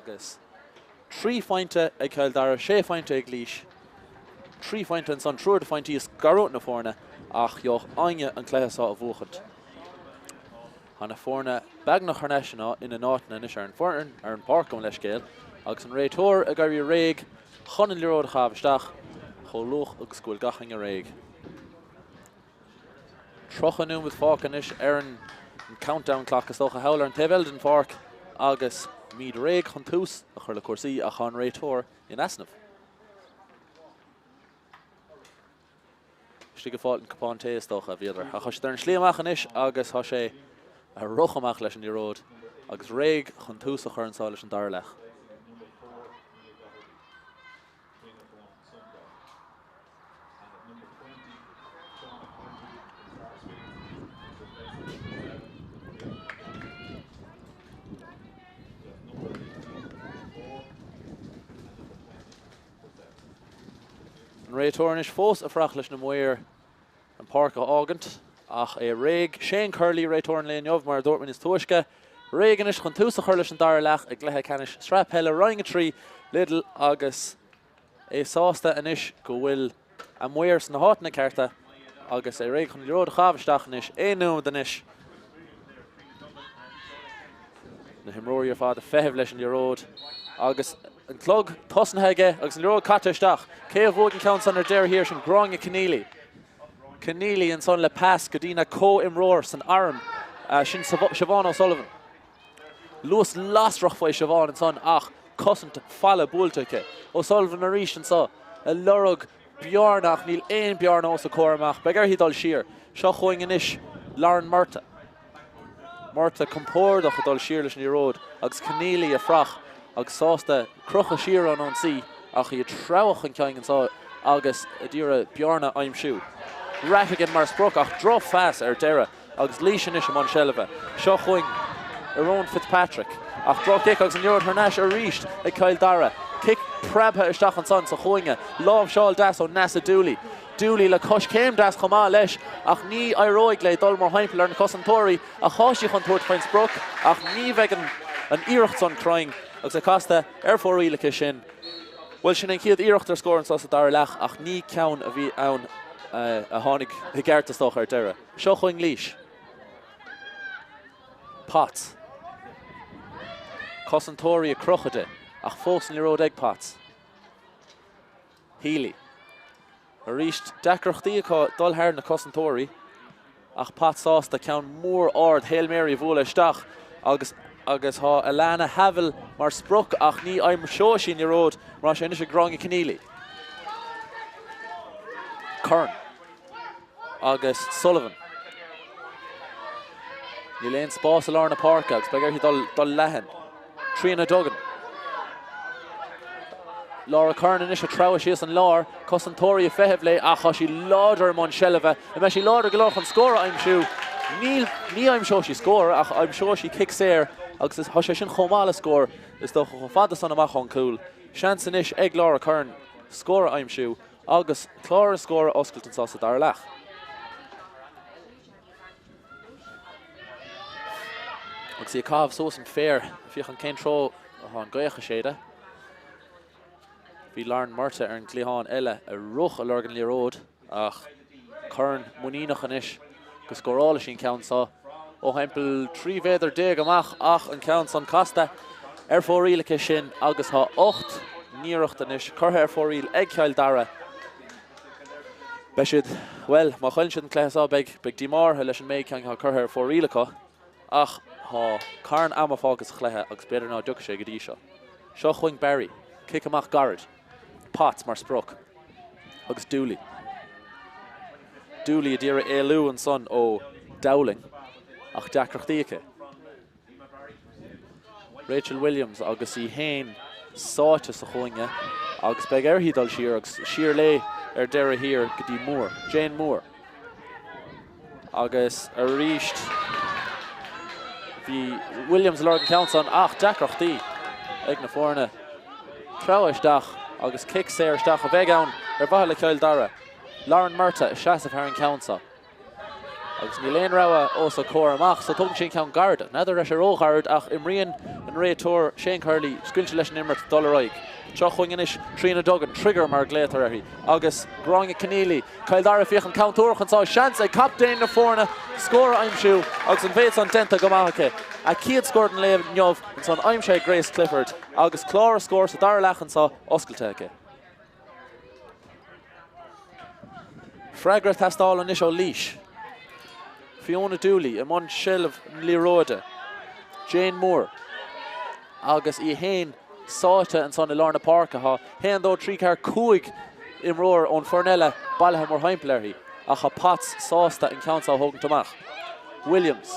agus 3 fointe ag Kildare, 6 fointe ag Cluiche, 3 fointe an son trúr de fointe is garút na fórne ach joch aine an Cluiche Ceannais a bhuachant. Hanna fórne bag na charneisina in an áitna is ar an fórne ar an parcom leis céal agus an réitóir a gairí réig chunan liród a chavisteach cho luch agus gúil gaching a réig. Trochanú with fácanis ar an countdown clock is dócha howler an Tevelden Park agus míd réig chun tús a chur le cuasaí a chan réitóir in Asnamh. Stig a fáil an capán téas dócha bhíadar. A chus an slíamachchan is agus tha sé a rochamach leis an liród agus réig chun tús a chur an sáil leis an Bealach. Réitóir is fós a frach leis na muir an parc a ágant ach é réig Shane Curley réitóir an léinneomh mar Dortmund is tuaisce. Réigan is chun tús a chur leis an Bealach ag Cluiche Ceannais Sraith Lidl Lidl agus é sásta inis go bhfuil a muir san na háitna cearta agus é réig chun liród a chavisteach inis éú denis. Na himróí ar fád a feitheamh leis an liród agus an clog tosntheige agus an liród cataisteach. Cé a bhóg an count san ar deir hir sin gráinge Kenneally. Kenneally an son le pass go dtína co-imróir san arm sin Siobhan Sullivan. Luas lasrach faoi Siobhan an son ach cosint falla búltaice. Sullivan a ríis an sa a lorug bearnach níl éon bearna os a Cormac begar hí dul siar. Seo chuing inis Lauren Murtagh. Murtagh compórdach a dul siar leis an liród agus Kenneally a frach agus sásta crucha siar an si ach í trabhach an ceann an sa agus a dtíre bearna aimimsú. Rathagan mar spruch ach droch fast ar deire agus lísin is am Shelva. Seo chuing Aaron Fitzpatrick ach droch dic agus an liród Harneis a ríist ag Kildare. Kick prabha isteach an son sa chuinge. Lámh seáil das ó Nasa Dooley. Dooley le cos céim das chomá leis ach ní airóig le dul mar heimpel ar na cosantóirí a cháisí chun tuairt faoin spruch ach ní bheith an iirecht son crying agus a casta ar fórílacha sin. Well sin an ciad iirecht ar scór an sa Bealach ach ní ceann a bhí ann a tháinig i gceartastoch ar deire. Seo chuing Cluiche. Potts. Cosantóirí a cruchade ach fós an liród ag Potts. Healy. A ríist decrochtaí acu dul thar na cosantóirí ach Potts sásta ceann mór ard Hail Mary bhfuil isteach agus há Alana Havel mar spruch ach ní aimim seo sin liród mar sé inis a gráinge Kenneally. Curran agus Sullivan. Ní léon spás a lár na parc agus begar hí dul Lenehan. Trína Duggan. Laura Curran inis a trabha síos an lár cosantóirí a feitheamh le ach tá sí láidir am Shelva a me sí láidir go leor an scóra aimimsú. Ní aimim seo sí scóra ach aimim seo sí kick séir agus is sé sin chomála scór is do go fada san amach an cool. Sean inis ag Laura Curran scóra aimimsú agus chlár scóra oscailt an sa Bealach. Agus í cabh sós an fér fioch an cén tro an gaocha séide. Bhí Lauren Murtagh ar an gcliathán eile a ruch a lorgan liród ach Curran muínach inis go scórála sin count sa ó hempel 3 féidir déag amach ach an count san casta ar fórílacha sin agus há 8 níirecht inis curtha ar fóríl ag Kildare. Beisiad, well, má chuill siad an Cluiche beag dímar leis an méid ceann curtha ar fórílacha ach há Curran amafágus Cluiche agus beidir ná dúcha sé go dtí seo. Seo chuing Barry, kick amach Garrett. Potts mar spruch agus Dooley. Dooley a dtíre éalú an son ó Dowling ach decrochtaíocha. Rachel Williams agus í hain sáte sa chuinge agus beag ar hí dul siar agus siar lé ar deire hir go dtí Moore. Jane Moore. Agus a ríist bhí Williams lorgan count son ach decrochtaí ag na fórne. Trabhaisteach agus kick séirsteach a bheith ann ar bhaile Cill Dara. Lauren Murtagh is seasamh ar an count sa. agus ní léon raibh os a Cormac so tugn sin ceann garda. Nadidir leis ó gard ach imríonn an réiteoir Shane Curley scuilte leis an immert dul raig. Seo chuinginis trína dogan trigger mar glétar arthaí. Agus gráinge Kenneally, Kildare fiach an countúrchan sá seans é capt na fórna scóra aimimsú agus an bhéad an denta go maithacha. A ciad scóir an léamh neamh an son aimimsé Grace Clifford agus clár scór sa Dara lechan sa oscailte. Freagra tastáil an isio Laois. Fiona Dooley, Amon Shell of Lirode, Jane Moore, agus I Hain Sáte and son Lorna Parka ha hen though trí car cúig imróir ón Fernella Bealach mar haimpléirí a cha Pats sásta in council hogan tomach. Williams.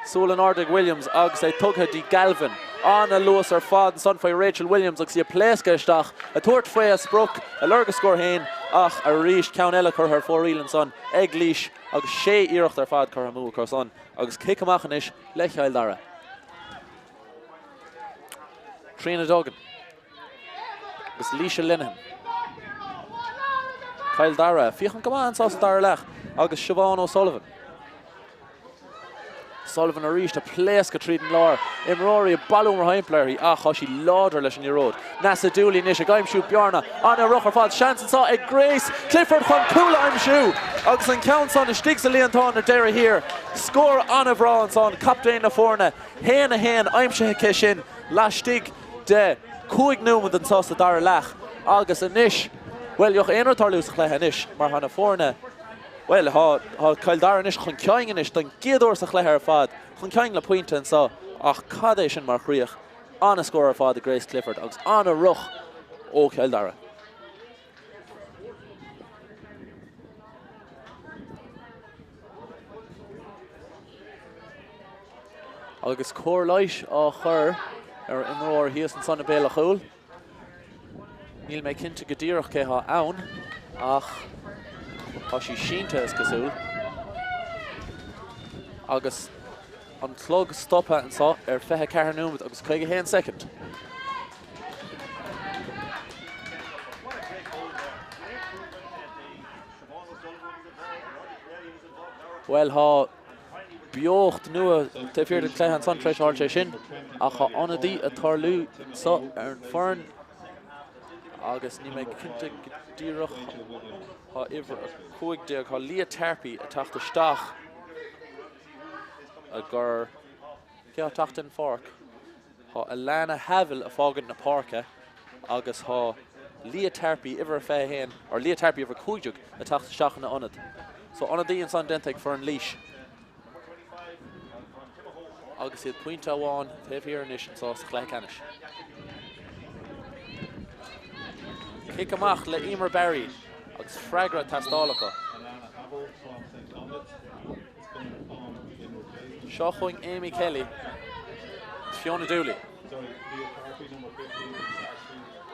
Sulan Ardig Williams agus é tugtha di Galvin Anna Lewis ar fad and son fai Rachel Williams agus I pléisce isteach a tuairt fé a spruc a lurga scór hain ach a ríis Kenneally chur her fóríl an son ag Laois agus sé iirecht ar fad chur mú chur son agus cic amach inis le Cill Dara. Trina Duggan agus Laois Lenehan. Cill Dara fiachan gomáin sás Dara lech agus Siobhan Sullivan. Sullivan a ríist a pléisce tríd an lár imróirí a ballún mar haimpléirí ach tá sí láidir leis an ród. Nasa Dooley níos a gaimsú bearna anna ruch ar fad seansan sá ag Grace Clifford chun cúla aimimsú agus an count son is stig sa líontáin ar deire hir scór anna bhrá an son captain na fórna héan a héan aimimsethe sin lastig de cúig númad an sás a Dara lech agus a níis well joch éonar tarlús chléthe níis mar hana fórna well ha Cill Dara níis chun ceangan níis don giadúir sa chléthe ar fad chun ceang le pointe an sá ach cad é sin mar chríoch anna scór ar fad a Grace Clifford agus anna ruch ó Cill Dara. Agus Cluiche á chur ar imróir híos an son na Bealach úl. Níl mé cinnte go díreach cé ha ann ach tá sí sínta is cosúil. Agus an clog stoppa an sá ar fethe ceathair númad agus chuige héan second. Well ha beocht nua te fear den cléhan son treis hard sé sin ach ha anadí a tarlú sa ar an fern agus ní mé cinnte go díreach ha iver a cúig deag ha lia terpi a tachta stach a gur ce tachta an fork ha a lana havel a fágan na parka agus ha lia terpi iver a fé héin or lia terpi iver cúideag a tachta stach na anad so anadí an son denteag for an Laois agus iad pointe amháin taobh hir inis an sás chlécanis. Cic amach le Emer Barry agus Freagra tastálacha. Seo chuing Amy Kelly, Fiona Dooley.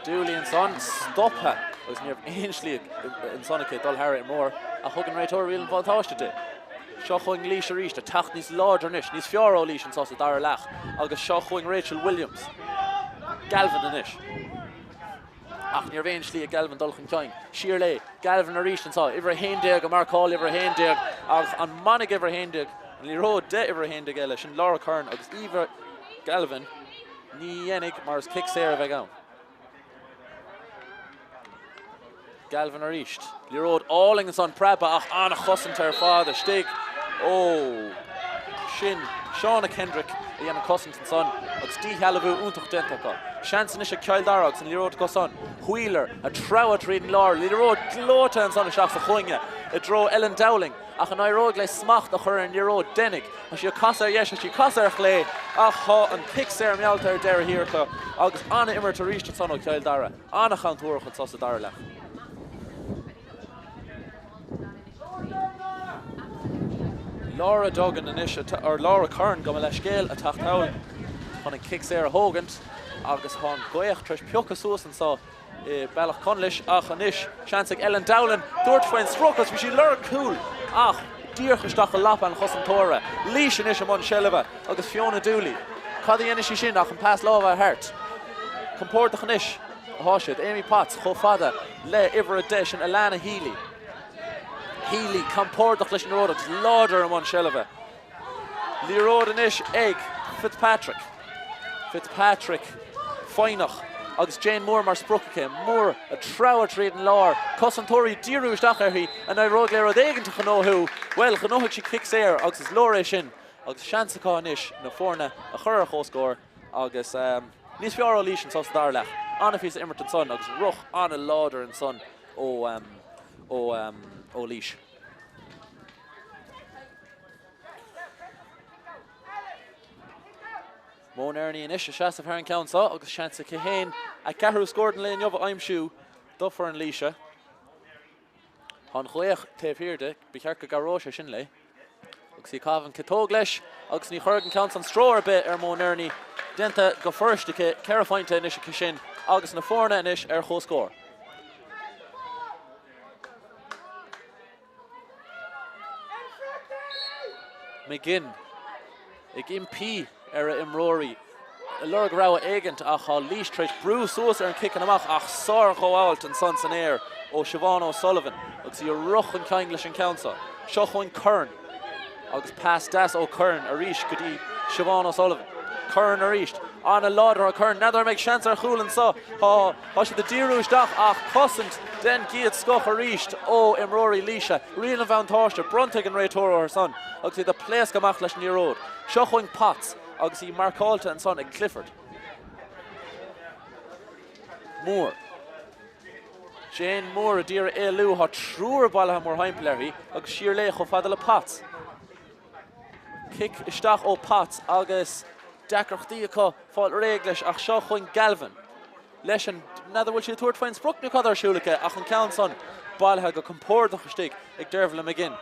Dooley and son stoppa agus níor einslí in sonnacha dul Harry mór a thugann réiteoir riil an bháiltáiste de. Seo chuing Laois a ríist a tacht níos láidir níos níos fioró Laois an sás a Dara lech agus seo chuing Rachel Williams. Galvin inis. Ach níor bhéinslí a Galvin dul chun ceann. Siar le Galvin a ríist an sá iver héindeag a marcáil iver héindeag agus an manig iver héindeag an líród de iver héindeag eile sin Laura Curran agus iver Galvin ní dhéannig mar is cic séir a bheith ann. Galvin a ríist. Líród áling an son preba ach anna chosint ar fád a stig. Oh, sin Seánna Kendrick a dhéanana cosint an son agus tí healabhú úntach dentacha. Seansan is a Cill Dara agus an líród go son. Wheeler a tráhat ríd an lár. Líród glóta an son a seach sa chuinge. A dro Ellen Dowling ach an airóg le smacht a chur an líród dennig. A si a casa yes a si casa ar chlé ach ha an pic sér mealta ar deir hircha agus anna immer a ríist an son ó Cill Dara. Anna chantúrach an sás a Dara lech. Laura Duggan or Laura Curran go le scéal a tachttáil chun an kick séir a hógant agus chun goich treis peocha suas an sá Bealach Conglais ach anis seansig Ellen Dowling dúirt faoin strochas bhí sí lura cool ach díorchasteach a lapa an chosantóra Laois inis amón Sullivan agus Fiona Dooley cad dhéanana sí sin ach an pás lábha a hart compórtach anis a háisiid Amy Potts cho fada le iver a deis an Alana Healy Healy compordach leis an ród agus láidir am an Shelva. Líród inis ag Fitzpatrick Fáinach agus Jane Moore mar spruchacha Moore a trabhar tríd an lár cosantóirí díúisteach ar hí an ród léir éigeanta chanóthú well chanóthaigh si kick séir agus is lóir sin agus seansachá inis na fórna a chur a chóscóir agus níos fearr líis an Cill Dara anna fís Imerton son agus ruch anna láidir an son ó líis. Món Ernie in isha Shasta Farron Council, agus Shansa Cahain, a Caharu scored in Lane Yova Imshu, Duffer and Leisha. Han Chleach Tave Hirde, Bicharka Garosha Shinley. Uxi Cavan Catoglesh, Uxni Hurgan Council and Strower bit Món Ernie. Denta go first to Carafinta in Isha Kishin, August Naforna and Ish Ho score. McGinn, Igim P. Era Imrory, Lurg Rawa Agent, ach ha Leash Trish, Bruce Sosa and kicking amach, ach Sar Hoalt and Sons and Air, O Siobhan Sullivan, Uxi Ruch and Conglais and Council, Shochwin Curran, August past Das O Curran, Arish, Gudi, Siobhan Sullivan, Curran Arish, on a Lauder or Curran, Nether make chance or Cool and so, ha should the Dirush Dach, ach Cossant, then Giat Scoch Arish, O Imrory Leisha, Real Van Torsha, Bruntig and Ray Toro her son, Uxi the place Gamach Lash near road, Shochwin Potts, Augusty Mark Halta and son at Clifford. Moore. Jane Moore, a dear Elu, ha truer Bealach more Heimpleri, Aug Sheerley Hofadala Potts. Kick Istach o Potts, August Dakrachdiaka, Fall Reglish, Ach Shochwin Galvin. Leshen, another will she tour twins, Brook Nukadar Shulike, Achon Council, Bealach go comport the Stick, Dervla McGinn.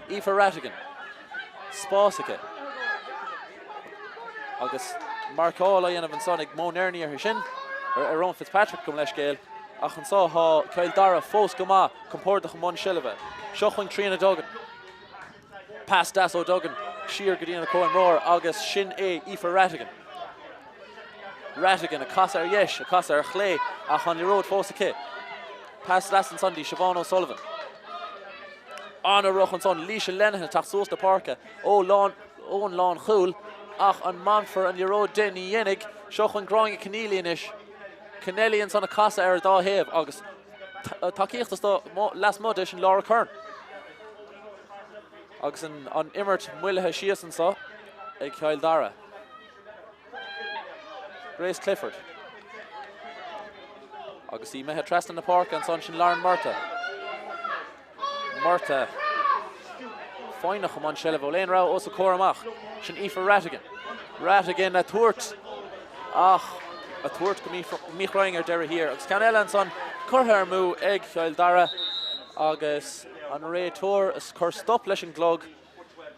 Aoife Rattigan. Spásike. Agus Mark Hall Ionad an son ag Món Ernie ar sin Ron Fitzpatrick come leis géil ach an sá ha Cill Dara fós go má compórtach an Món Sullivan Seochhain Trína Duggan Pass Das ó Duggan Siar Godíana Coen Roar agus sin Aoife Rattigan a casa ar yesh a casa ar chlé ach an road fós a kit Pass Das an Sunday Siobhan O'Sullivan Anna Ruch an son Leisha Lenehan tach soos de parka Owen Lawn Chul ach an Manfor an Euro Denny Yenig Shochwin growing a Kenneally inish Kenneally and son a casa ar da heb agus takeíochtas da last modish and Laura Curran agus an Immert Muilethe Sias and so ag Cill Dara Grace Clifford agus he mehe trust in the park and son sin Lauren Murtagh Fáinach am an Shelva Lane Rao also Cormac sin Aoife Rattigan a tuairt ach a tuairt go mich roing ar deire here agus Kenneally an son Curran mú ag Cill Dara agus an ré tour is cur stop leis an glog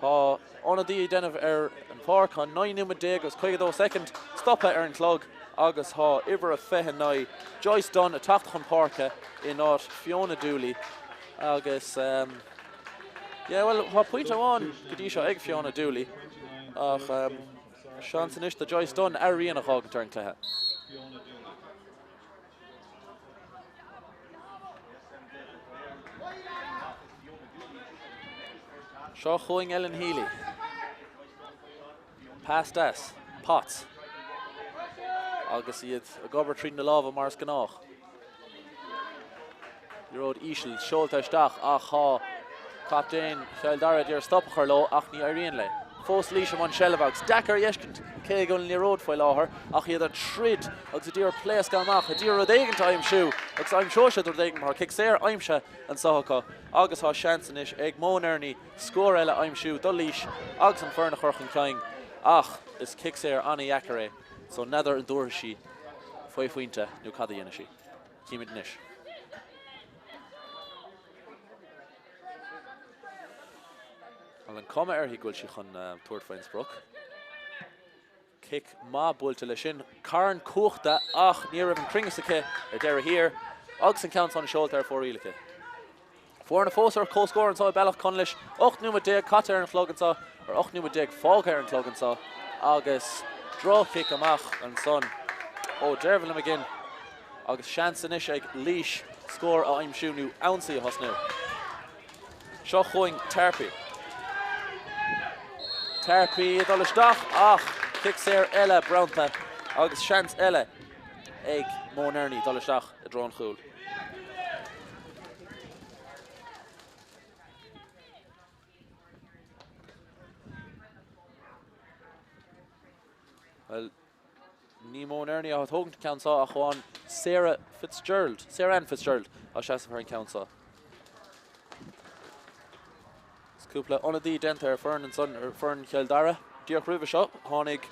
ha onadí denmh ar an park an 9 agus 52 second stop ar an clog agus ha iver a fehan nai Joyce Dunn a tacht an parka in áit Fiona Dooley agus yeah well ha point amháin go dtí seo ag Fiona Dooley ach sean san the Joyce Dunn ar rian a chag an turn clethe seo chuing Ellen Healy Pass Das Potts agus iad a gobar trín na láva mars gannách Rod Ishel Sholtaisteach ach ha Captain Cill Dara dear stoppachar lo ach ní Irene le Fós Leisha man Shelvags Dakar Yeshkent Ke gon ní road foil láhar ach iad a trid agus a dear place gamach a dear rodégan time shoe agus I'm sure she rodégan mar kick séir aimse an sahaka agus ha chancenish ag Món Ernie score eile I'm shoe do Leash agus an fernach churchan clying ach is kick séir anna yakare so nether an Doherty foi fuinte nu cada yanashi Kimid nish An cuma ar hí gúil si chun Tuair Fainsbrook. Kick má búilte le sin. Curran cuachta ach ní raibh an cringasacha ar deire here. Agus an count on seolta ar fórílacha. Fuair na fós ar cóscóir an sá Bealach Conglais 8-10 cata ar an flog an sá ar 8-10 fág ar an clog an sá agus draw kick amach an son ó Dervla McGinn agus seansan is ag Leash Score a aimimsú nó ansaí a hosnú. Seo chuing Tarpi. Tarpi dul isteach ach kick séir eile Brownta agus seans eile ag Món Ernie dul isteach a drón chúl. Well, ní Món Ernie a thógant countá a chuán Sarah Ann Fitzgerald a seaamh ar an countá. Cúpla onadí denta ar Fern an son ar Fern Cill Dara. Díoch rúbh seo, tháinig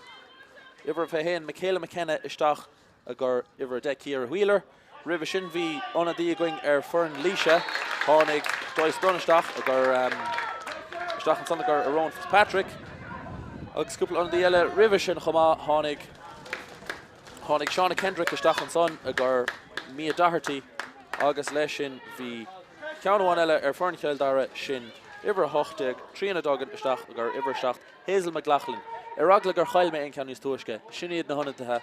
ibre fé Michaela McKenna isteach a gur ibre de Ciara Wheeler. Ribh sin bhí onadí going ar Fern Líse, tháinig Dois Brunisteach a gur isteach an son a gur Aaron Fitzpatrick. Agus cúpla onadí eile ribh sin chumá tháinig Shauna Kendrick isteach an son a gur Mia Doherty agus leis sin bhí ceanháin eile ar Fern Cill Dara sin Iver hochtig, Trína dogan isteach a gur iver seacht Hazel McLoughlin. Iragla gur chail me ein ceanús tuaisce. Sinad na honnaithe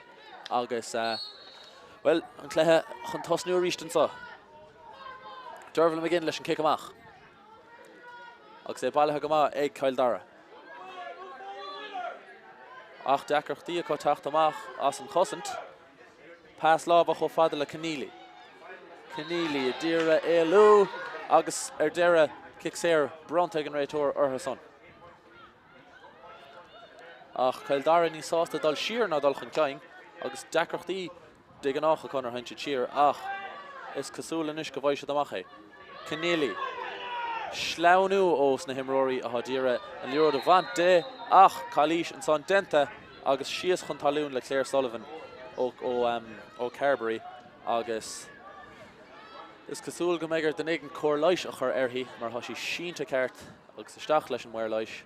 agus well, an cléthe chun tosnú rístan sa. Dervil McGinn leis an kick amach. Agus é bailthe go má ag Cill Dara. Ach deacrachtaí acu tacht amach as an chosint. Pass láb a cho fada le Kenneally. Kenneally a díre éalú agus deire kick séir Bronte an réitóir ar her son. Ach Cill Dara ní sásta dal siar ná dul chun ceing agus deacrachtaí dig an ácha chun ar hainte tír ach is cosúla níos go bhaid siad amach é. Kenneally sleanú os na himróí a hadíire an líród a bhaint de ach Cluiche an son denta agus sias chun talún le Claire Sullivan ó Carberry agus is cosúil go mégur den éigen Cormac a chur airthaí mar thosi sínta ceart agus isteach leis an mhair leis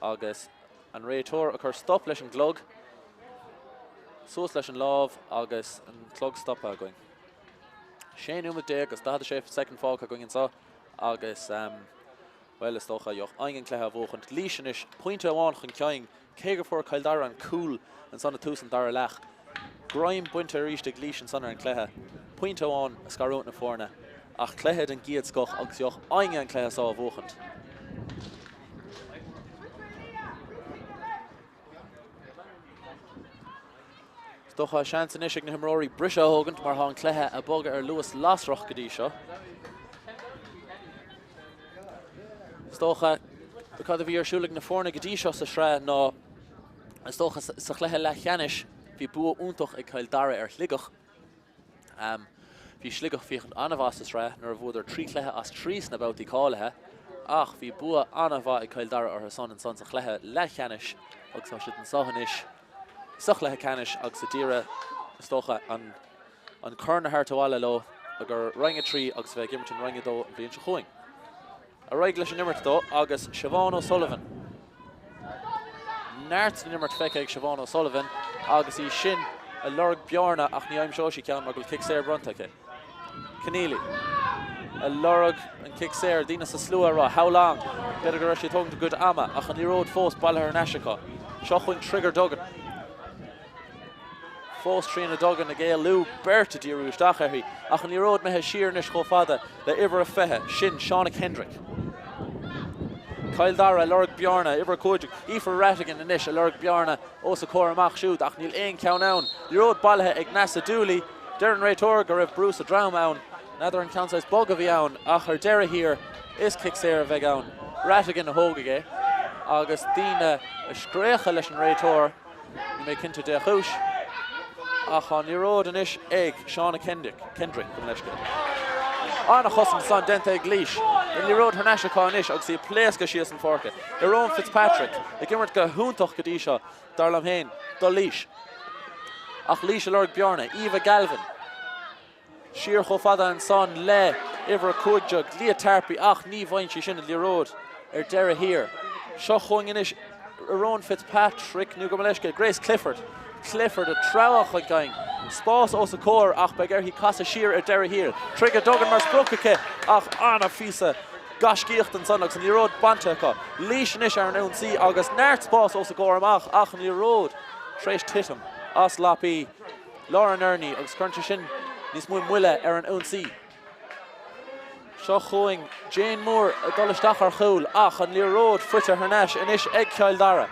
agus an réitóir a chur stop leis an glog suas leis an lámh agus an clog stop a going. Shane dé agus da sé second fág a going sa agus well is tócha joch eigen cléthe bhóchant lísan is pointe amháin chun ceing cégur for Cill Dara an cool an sanna tús an Dara leach. Graim buinte ríiste lísan sanna an cléthe. Pointe amháin a scarút na fórna ach cléthe an giad scoch agus joch eigen an cléthe sá bhóchant. Stocha sean san isig na himróí brise hógant mar há an cléthe a boga ar Luas lasrach go dtí seo. Stocha because bhí ar siúlaigh na fórna go dtí seo sa sreith ná stocha sa cléthe le cheannis bhí bua úntoch ag Cill Dara ar sligach. Bhí sligach fiochan anamhás sa sreith nar bhfuidir trí cléthe as trís na bouttaí cáilethe ach bhí bua anamhá ag Cill Dara ar her son an son sa cléthe le cheannis agus tá siad an sahanis Soch le canis agus a díre stocha an Curran na hartáile lo a gur rang a trí agus bheith Gilbert an rang a dó an bhíonn se chuing. A roig leis an nimmert dó agus Siobhan Sullivan. Náirt nimmert feice ag Siobhan Sullivan agus í sin a lorg bearna ach ní aim seo sí ceann mar go kick séir Bronte. Kenneally. A lorg an kick séir dína sa slua rá how long beidir go raibh sé tógn good ama ach an íród fós bailthe ar neisiacha. Seo chuing trigger dogan. Fós trína dogan na géal lú berta díú isteach airthaí ach an íród methe siarnis chomh fada le ibre a fethe sin Shauna Kendrick. Cill Dara lorg bearna ibre cúideach ífar ratigan inis a lorg bearna os a Cormac siúd ach níl aon ceann ann. Íród bailthe ag Nasa Dooley dearan réitóir go raibh Bruce a drám ann nadidir an council bog a bhí ann ach ar deire hir is kick séir a bheith ann ratigan a hógaige agus tína a scréacha leis an réitóir ní mé cinnte de chúis ach an íród inis ag Shauna Kendrick go leisce. Anna chosam san denta ag Cluiche in íród thneisiacha inis agus í pléasca síos an forca. Aaron Fitzpatrick ag gimmert go húntoch go dtí seo dar lam héin do Cluiche. Ach Cluiche lorg bearna Eva Galvin. Siar chomh fada an son le ibre cúideach lí tarpi ach ní bhain sí sin íród ar deire hir. Seo chuing inis Aaron Fitzpatrick nu go leisce Grace Clifford a trauach a going. Spás os a cór ach begur hí casa siar ar deire hir. Trigger dogan mar sprucacha ach anna fisa gascíocht an son agus an íród bante acu. Líis inis ar an ionsaí agus náirt spás os a cór amach ach an íród tréis titim as lápi Lauren Ernie agus cruncha sin níos mú muile ar an ionsaí. Seo chuing Jane Moore a dolisteach ar chúl ach an líród fuite Hernesh inis ag Cill Dara.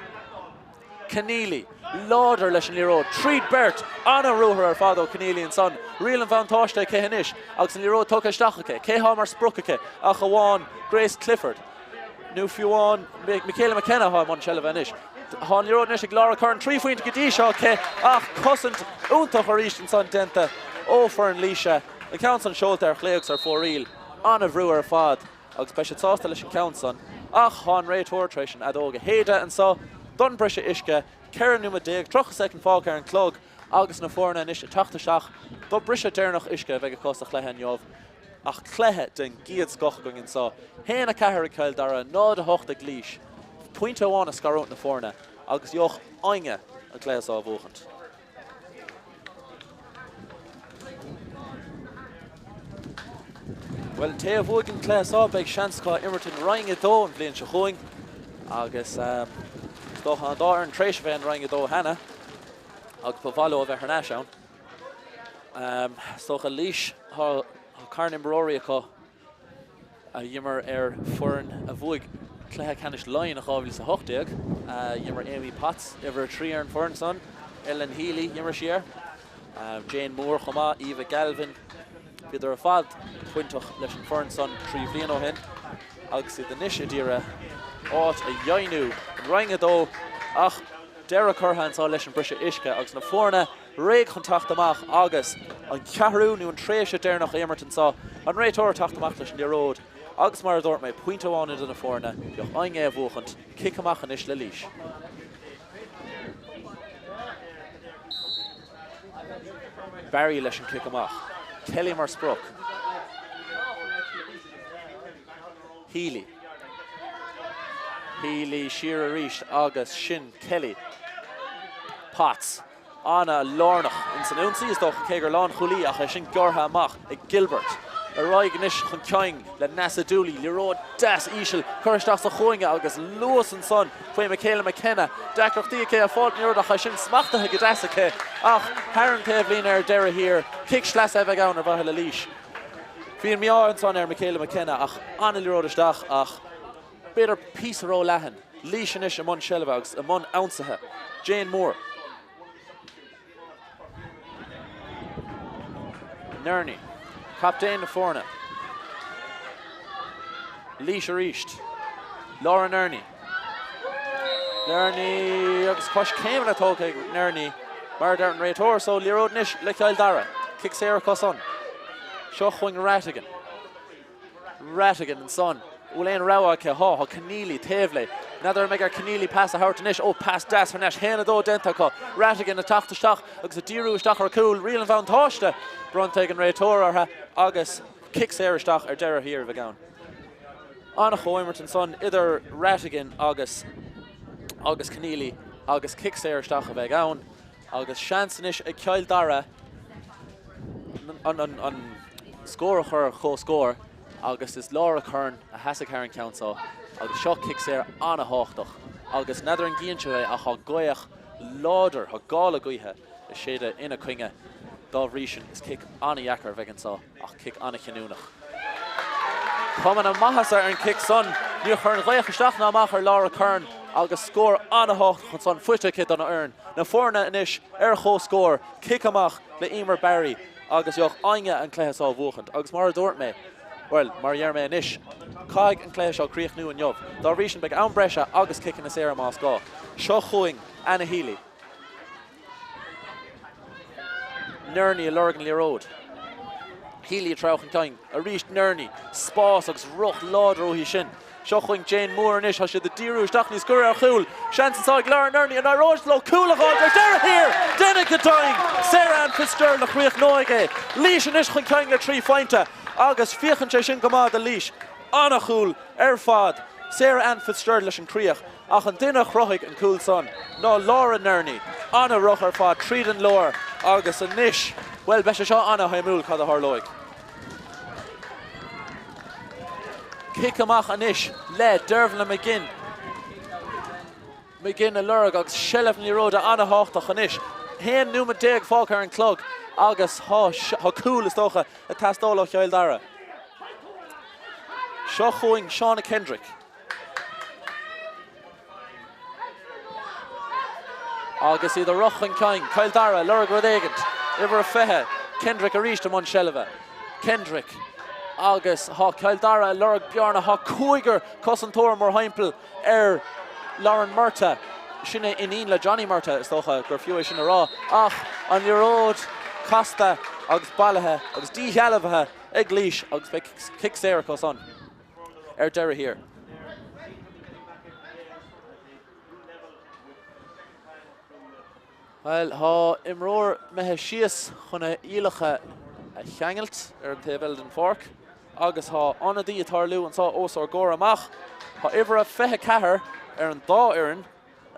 Kenneally, Lauder leis an líród. Tríd Bert anna rúthar ar fad ó Kenneally an son. Rialan Mhantáin cé inis agus an líród tóca isteachacha. Cé hamar spruchacha ach a bháin Grace Clifford. Nú fiúháin Michaela McKenna há man sela inis. Há an líród inis ag Lara Curran trí faointe go dtí seo cé ach cosint úntach ar ríist an son denta ó for an líise. An count an seolta ar chléogs ar fóríl. Anna bhrú ar fad agus be sé tásta leis an count son. Ach há an réitóir treis an adóga héide an so don breise isce Curran numa déag trocha second fág ar an clog agus na fórna inis a Tráchtaireacht do breise déirnach isce bheith a costa chléthe an jobh ach cléthe den giad scocha going so héna cethir Cill Dara nád a hocht a glís pointe amháin a scarót na fórna agus joch ainge a cléas á bhóchant. Well, te a bhuaig an cléas á beag seanscá Imerton Roinn a dó an bblion se chuing agus stocha an dáir an tréis bheith an Roinn a dó hena agus pa bhalo a bheith Hernesh ann. Stocha líis ha Carnin Baróí acu a dhimmer ar foran a bhuaig cléthe canis Lion a chábhil sa hochtéag dhimmer Amy Potts ever trí ar an foran son Ellen Healy dhimmer siar Jane Moore chomá Eva Galvin Beidir a fad pointach leis an foran son trí bblion ó hin agus iad inis a díire áit a dhéanú an Roinn a dó ach deire Curran tá leis an breise isce agus na fórna réig chun tacht amach agus an ceathrú nó an tréise déirnach Imerton sá an réitóir tacht amach leis an líród agus mar dúirt mé pointe amháin in na fórna beag ainge a bhuachant kick amach inis le líis. Barry leis an kick amach. Kelly mar spruch. Healy. Healy sheer a ríist agus sin Kelly. Potts. Anna Lornach in san únsaí is dócha cé gur lán chulaí ach sin gortha amach ag Gilbert. A roiig inis chun ceing le Nasa Dooley, líród das ísil chuirteach sa chuinge agus luas an son faoi Michaela McKenna. Deacrochtaí cé a fáilt níor ach sin smachtathe go deasacha ach Harran céh líon ar deire hir kick sleas a bheith ann ar bhaithe le líis. Bhíon meá an son ar Michaela McKenna ach anna líród isteach ach beidir pís a ró lehan. Líis inis amon Shelvags amon ounsathe. Jane Moore. Nerney. Captain na fórna. Líis a ríist. Laura Nerney. Nerney agus cois céim le tóca Nerney mar dar an réitóir so líród inis le Cill Dara. Kick séar coson. Seo chuing Rattigan. Rattigan an son. Uléin rawa ce ha Kenneally tevle. Nadar megar Kenneally pass a hart inis pass das Hernesh hena dó denta co. Rattigan a Tráchtaireacht agus a díru isteach ar cool Rialan Mhantáin bronte an réitóir artha agus kick séar isteach ar deire hir bheith ann. Anna Imerton son idir Rattigan agus Kenneally agus kick séar isteach a bheith ann agus seansanis a Cill Dara an scór chur cho scór agus is Laura Curran a hasig Harran Council agus seo kick séar anna háchtach agus nadidir an gíonse a cha goiach láidir ha gála goithe is séide ina cuinge dá bhrísin is kick anna jacar bheith an sá ach kick anna chinúnach. Cuman a maithas ar an kick son ní chur an ghaoch isteach ná amach ar Laura Curran agus scór anna háchtach chun son fuite kid an earn. Na fórna inis ar cho scór kick amach le Emer Barry agus joch ainge an cléthe á bhuachant agus mar dúirt mé well, mar dhearr inis. Caig an cléis seo críoch nua an jobh. Dá rísin beag an breise agus kicking na séar más gá. Seo chuing Anna Healy. Nerney a lurgan líród. Healy a trauch an caing. A ríist Nerney. Spás agus ruch ládró hí sin. Seo chuing Jane Moore inis ha siad the díru isteach níos gura ar chúl. Seansasáig Lara Nerney an aróis lo cúlach áid ar deire hir. Denna go táing. Sarah Ann Fitzgerald a chríoch nóige. Líis inis chun caing le trí fointe. Agus fiochan sé sin gomá a líis. Anna chúl ar fad. Sarah Ann Fitzgerald leis an críoch. Ach an duine chrochaig an cúl son. Ná Laura Nerney. Anna ruch ar fad tríd an lór. Agus an niis. Well, be seo anna haimúil cad a tharlóig. Kick amach an ish. Le Dervin le McGinn. McGinn a lurg agus shelef ní róda anna háchtach an ish. Hen numa déag fág ar an clog. Agus ha cool is dócha a tastóla Cill Dara. Seo chuing Seánna Kendrick. Agus iad a rochan cain, Cill Dara, Lurg Rodégant, Iver a fehe, Kendrick a ríist amon Shelva. Kendrick, agus ha Cill Dara, Lurg Bjarna, ha Cúiger, Cosantor mor heimpel, Lauren Murtagh, Sinne in le Johnny Murtagh, is docha, gur fiú sin a rá. Ach, an Lirod, Costa, agus Bealach, agus Dí Healavathe, Cluiche, agus fe kick Sarah Cosan. Dara here. Well, ha imroor mehe sias chunne Bealach a cheangelt an Peil den Fork. Agus ha anadí a tarlú an sa osor gora amach. Ha iver a fehe cahar an dá irin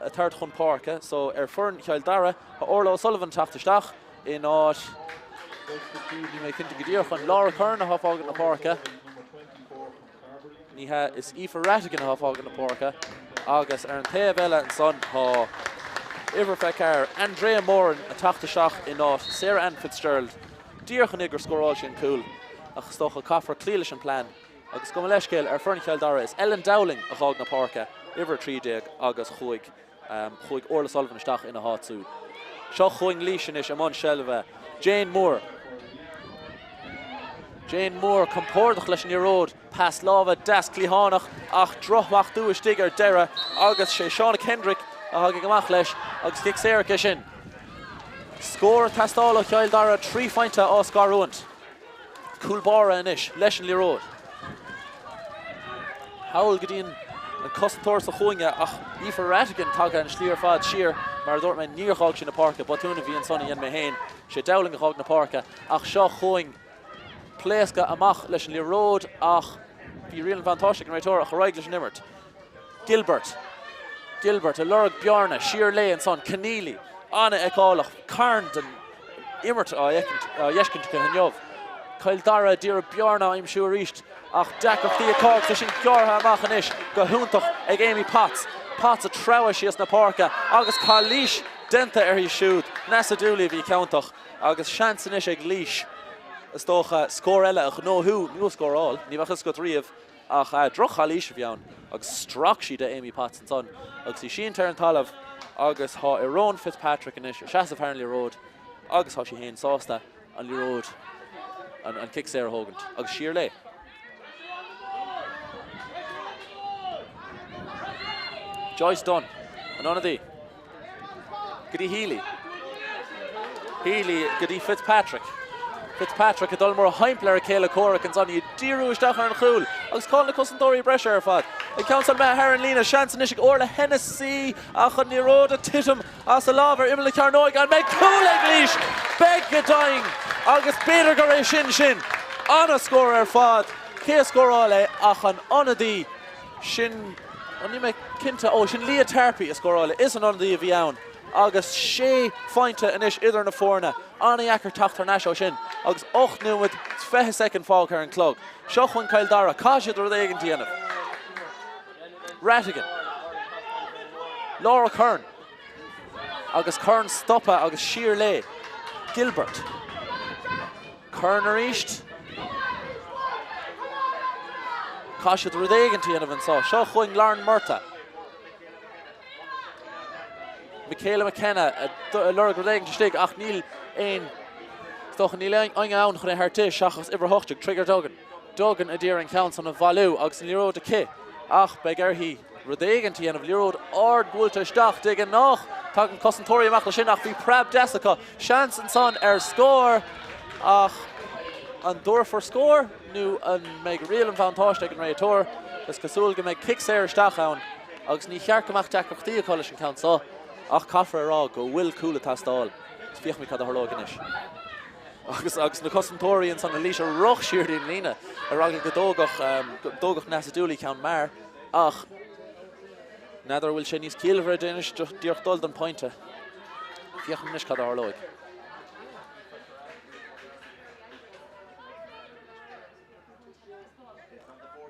a tart chun parke. So fern Cill Dara ha orlo Sullivan Tráchtaireacht in áit. Ní mé cinnte go dtír chun Laura Curran a hafágan na parke. Ní ha is Aoife Rattigan a hafágan na parke. Agus an Peil an son ha Iver Fekar, Andrea Moran, a Tráchtaireacht in áit, Sarah Ann Fitzgerald, Díorchan igur scoráil sin cool, ach stocha caffar Cluiche an plan. Agus go leiscéil fern Cill Dara is Ellen Dowling a chág na parke, Iver 3 agus chuig Orla Sullivan isteach in a hátsú. Seo chuing lísin is amon Shelva, Jane Moore. Jane Moore compordach leis an Road, pas láva das Clihanach, ach drochmach dúis digger Dara, agus sé Seánna Kendrick, a hagig amach leis, agus kick Sarah sin. Score tastála Cill Dara 3 fointe Oscar Roint. Coolbara inis, leis an Road. Hawl gedín an Cosantor sa chuinge, ach Aoife Rattigan taga an slíor fad siar, mar dúirt me níorchag sin na parke, batúna bhí an sonna dhéan McGinn, sé Dowling a chag na parke, ach seo chuing pléasca amach leis an Road, ach bhí rialan fantáistic an réitor a choráig leis an immert. Gilbert, a Lurg Bjarna, Sheer Lay and son, Kenneally, Anna Ekalach, Curran, and Immert, Yeshkint Kehanjov. Cill Dara, Dear Bjarna, I'm sure reached. Ach, Dakar, Thea Cork, Fishin Gyorha, Machanish, Gahuntach, Amy Potts. Potts a Trowa, she is na Parka. August Cluiche, Denta, he shoot. Nasa Dooley, vi Countach. August Chansanish, Cluiche. Stocha, score ella, no who, no score all. Nivachas got 3 of. Ach, droch Cluiche, Vian. Agus struck she to Amy Potts and son. Agus she in turn Talav. Agus ha Rowan Fitzpatrick and ish. Shas apparently road. Agus ha she hain sausta on the road. And kick Sarah Hogan. Agus sheer lay. Joyce Dunn. And on the Giddy Healy. Giddy Fitzpatrick. Fitzpatrick a dulmore heimpler Kayla Cormac and Sonny Dirush Dachar and Chul. Agus call the Cosantori Bresher fad. It counts on Matt Lena, Shansanishik Orla Hennessy, Achan Niroda Titum, Asalaver, Imla Carnoig, and make cool English. Beg dying. August Peter Gore Shin. Anna scorer fad. Kia scorale Achan Onadi. Shin Only make Kinta Shin Leah Tarpey a scorale isn't on the Vian. August Shea Fointe Anish Idher na Forna. Anna Yacker Tráchtaireacht Shin. August Ochnu with 2 second fall Karen Clug. Shochwan Cill Dara, Kaja Drodagan Tianov. Rattigan. Laura Curran. August Curran Stoppa, August Sheer Lay. Gilbert. Curran Arisht. Kaja Drodagan Tianov and saw. Shochwan Lauren Murtagh. Michaela McKenna, Laura Drodagan to stick, Ach Neil Ain. Stoch Neil Ain Aun Chune Harte, Shachas Iver Hochtig, Trigger Duggan. Duggan Adiran counts on a Valu, August Liro de K. Ach, Begerhi, Rodagan to Yen of Lirod, Ord Bulta Stach, Digan Noch, Tagan Cosantori McLoughlin, Ach, Vi Prab Desica, Chance and Son, score. Ach, and door for score, new and make real and fantastic and Rayator, as Kasulga make kicks there Stachown, August Ni Charkamach Dakachtia College and Council, Ach, Kafra Rog, go will cool it past all. Spiech me Kada Horloganish. Agus na Cosantori and Son Alicia Roch sheared in Lena, a Ragel Dogach Nasa Dooley count Mar. Ach, Nether will Chinese Kilver Danish Dirk Dolden Pointer. Fiach Nish Kada Horlog.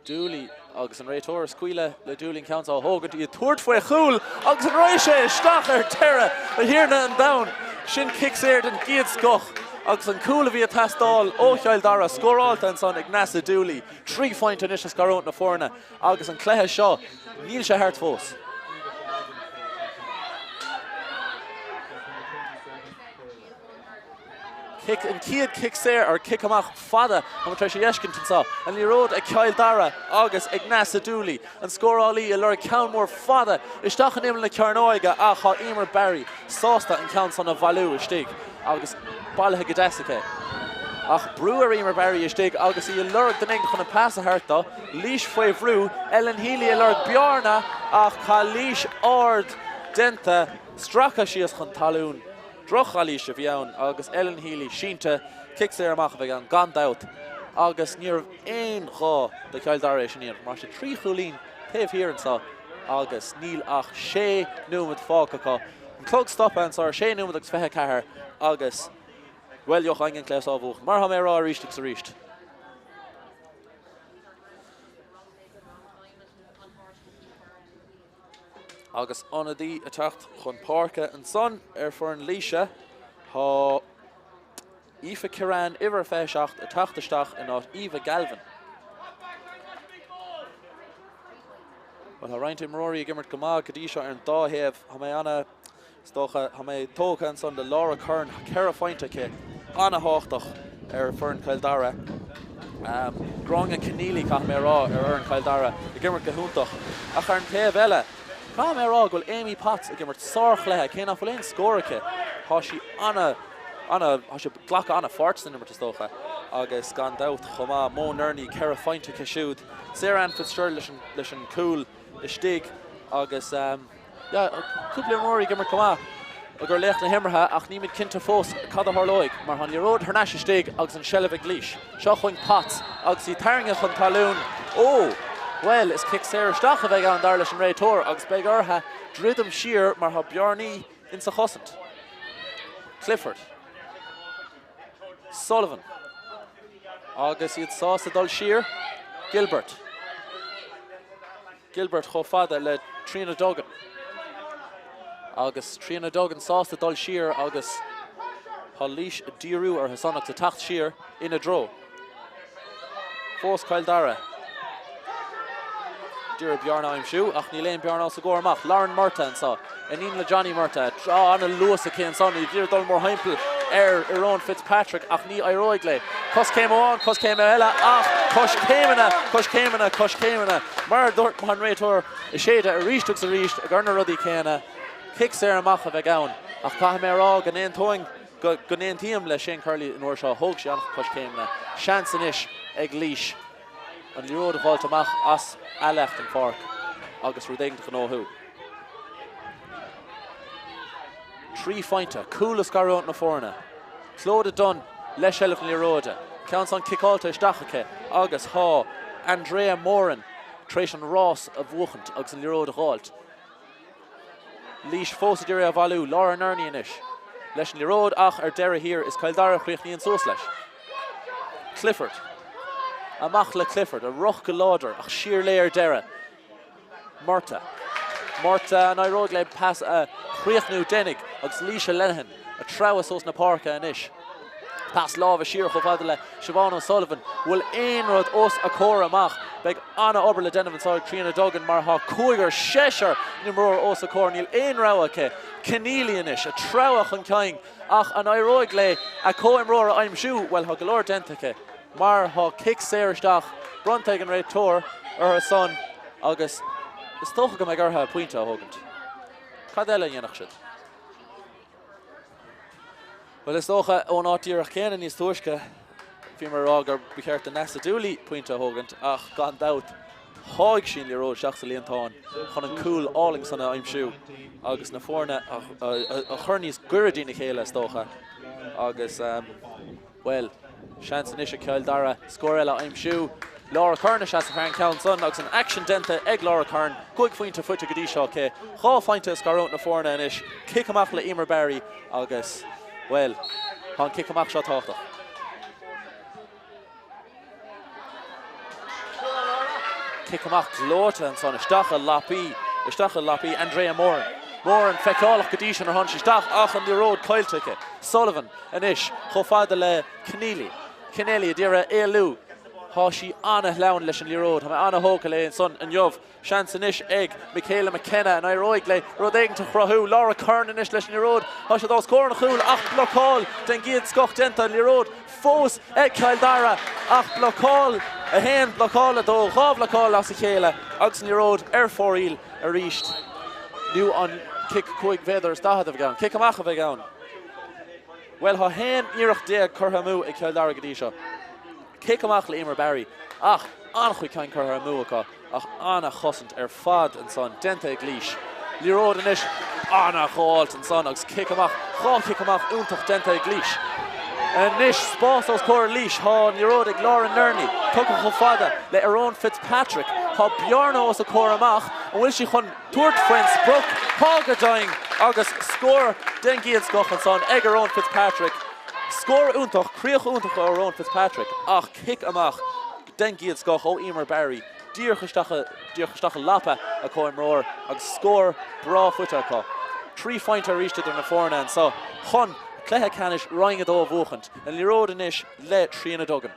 Dooley, Agus and Raytor, Squeala, the Dooling Council, Hogan to you, Tort for a Chul, Agus and Roishe, Stacher, Terra, the Hirna and down, Shin kicks here, and Gied Skoch, agus an coolla bhí a tastáil ó Cill Dara scóráilta an son Ignace Dooley 3 foint inis a scarónt na fórna agus an cléthe seo níl sé hart fós. Kick an kiad kick séir ar kick amach fada am tre sé yeiscin sa an líród a Cill Dara agus Ignace Dooley an scórálaí a lur ceann mór fada isteach an imle cearnáige a cha Emer Barry sásta an ceann san a bhalú istíg agus bailthe godesacha ach breúar Emer Barry istíg agus í lurg den chun na pass a harta líis faoi bhrú Ellen Healy a lurg bearna ach cha líis ord denta stracha síos chun talún Droch Alíise bhí ann agus Ellen Healy sínte kick sé amach bheith an gan daut agus níor éon gá de Cill Dara sin íon mar sé 3 cholín taobh híann sa agus níl ach sé nuamad fácacha an clog stop an sa sé nuamad agus fethe cethir agus well joch angin clés ábhuach mar ha mé rá ríiste sa ríist. Agus anadí a techt chun páirce an son for an líise há Aoife Curran iver féiseacht a teachtasteach in áit Eva Galvin. Well ha reintim roirí gimmert gomá go dtí seo ar an dáhéamh ha mé anna stocha ha mé tócha an son de Laura Curran ceithre fointeacha anna háchtach for an Cill Dara. Grong a Kenneally cha mé rá ar an Cill Dara i gimmert go húntaach ach ar an taobh eile Cá mé rá goil Amy Potts a gimmert sárch lethe cé nach bhfuil éon scóracha há si anna há si ghlacha anna fartsan immert is tócha agus gan daut chomá mó nirní ceithre fointeacha siúd Sarah Fitzgerald leis an cúl istíg agus cúpla mórí gimmert chomá a gur leach na himmartha ach ní mid cinnte fós cad a tharlóig mar han líród thurneis istíg agus an sellibh glís seo chuin Potts agus í tairnge chun talún ó well is kick séir isteach a bheith an dar leis an réitóir agus beidh ortha dridum siar mar ha bearnaí in sa chosint. Clifford Sullivan agus iad sásta dul siar Gilbert cho fada le Trína Duggan agus Trína Duggan sásta dul siar agus há líis a díriú ar hasannach sa tacht siar ina dro. Fós Cill Dara Dúr Bjarna Imsú ach ní léon Bjarna sa Cormac Lauren Murtagh sa in le Johnny Murtagh trá anna luas a cén sanna dúr dul mór heimpel Ron Fitzpatrick ach ní airóig le cos céim eile ach cos céimena mar dúirt man réitóir i séide a ríisteach sa ríist a gurna rudí céna kick sé amach a bheith ann ach cai mé rá gan éon tóing go éon tíam le sin Curly in uair seo thóg sé annach cos céimena seansan isis ag líis an líród a bháilt amach as eilecht an park agus rudéigh an óthú. 3 fointe, cúla scarónt na fórna. Clóda Dunn leis eileh na líróide. Ceann san kicálta isteachacha agus há Andrea Moran tréis an Ross a bhuachant agus an líród a gháilt. Líis fósa dúir a bhalú Laura Nerney inis. Leis an líród ach ar deire hir is Cill Dara chríochnaí an sós leis. Clifford amach le Clifford a roch go láidir ach siar léir deire. Murtagh an airóg le pass a chríochnú dénig agus líise Lenehan a trabhas os na parca inis. Pass lábh a siar cho fada le Siobhan Sullivan bhfuil éon rud os a cór amach beidh anna obair le denmh anáid Trína Duggan mar há cúigar séisir ní mór os a cór níl éon ráhacha Kenneally inis a trabhach an caing ach an airóg le a cóimróir a Imsú well há go leor dentacha mar há kick séir isteach brontaigh an réitóir ar a son agus is tócha go mé gurtha puinte a thugant. Cad eile dhéanach siad? Well is tócha ón áitíoach céanna níos tuaisce bhí mar rá gur bicéirt Ignace Dooley puinte a thugant ach gan daut háig sin líróid seach sa Mhantáin chun an cúl áling sanna Imsú agus na fórna a chur níos guradína chéile is tócha agus well seans inis a Cill Dara scór eile Imsú Laura Curran as a fan count son agus an action denta ag Laura Curran quick fointe foot go dí seo ché chá fointe scarónt na fórna inis kick amach le Emer Barry agus well han kick amach seo táchtach. Kick amach glóta an son isteach a lapí Andrea Moran Mór an feicálaach go dtí sin ar hon sisteach ach an road coilteige. Sullivan inis chomh fada le Kenneally. Kenneally dira éalú. Há sí anna leann leis an líród, ha anna hóca le son an jobh. Seans inis ag Michaela McKenna and I roig le rud éigen chrathú. Laura Curran inis leis an líród. Há sé dás cór an chúl ach blocáil den giad scoch denta an líród. Fós ag Kildare ach blocáil a hen blocáil a dó. Chá blocáil as a chéile agus an líród fóríl a ríist. Nu an kick chuig féidir stahad a bheith kick amach a bheith gawn. Well ha hen íireach déag curthamú ag Kildare go dtí seo. Kick amach le Emer Barry. Ach, an chuig cain curthamú acha. Ach, anna chosint fad an son. Denta ag Cliiche. Líród inis anna cháilt an son agus kick amach. Chá kick amach úntach denta ag Cliiche. And nish spás os cór Cliiche há líród ag Lauren Nerney. Tucha chomh fada le Aaron Fitzpatrick. Há Bjarno os a cór amach. An bhfuil si chun Tour de France brook. Pága daing agus scór den giad scoch an son ag Aaron Fitzpatrick. Scór úntach, críoch úntach ó Aaron Fitzpatrick. Ach, kick amach den giad scoch ó Emer Barry. Dír chuisteach lapa a cóim roir agus scór brá fuite acu. 3 fointer ríiste ar na fórna an so chun Cluiche Ceannais Roinn dó bhuachant. An líród inis le trína dogan.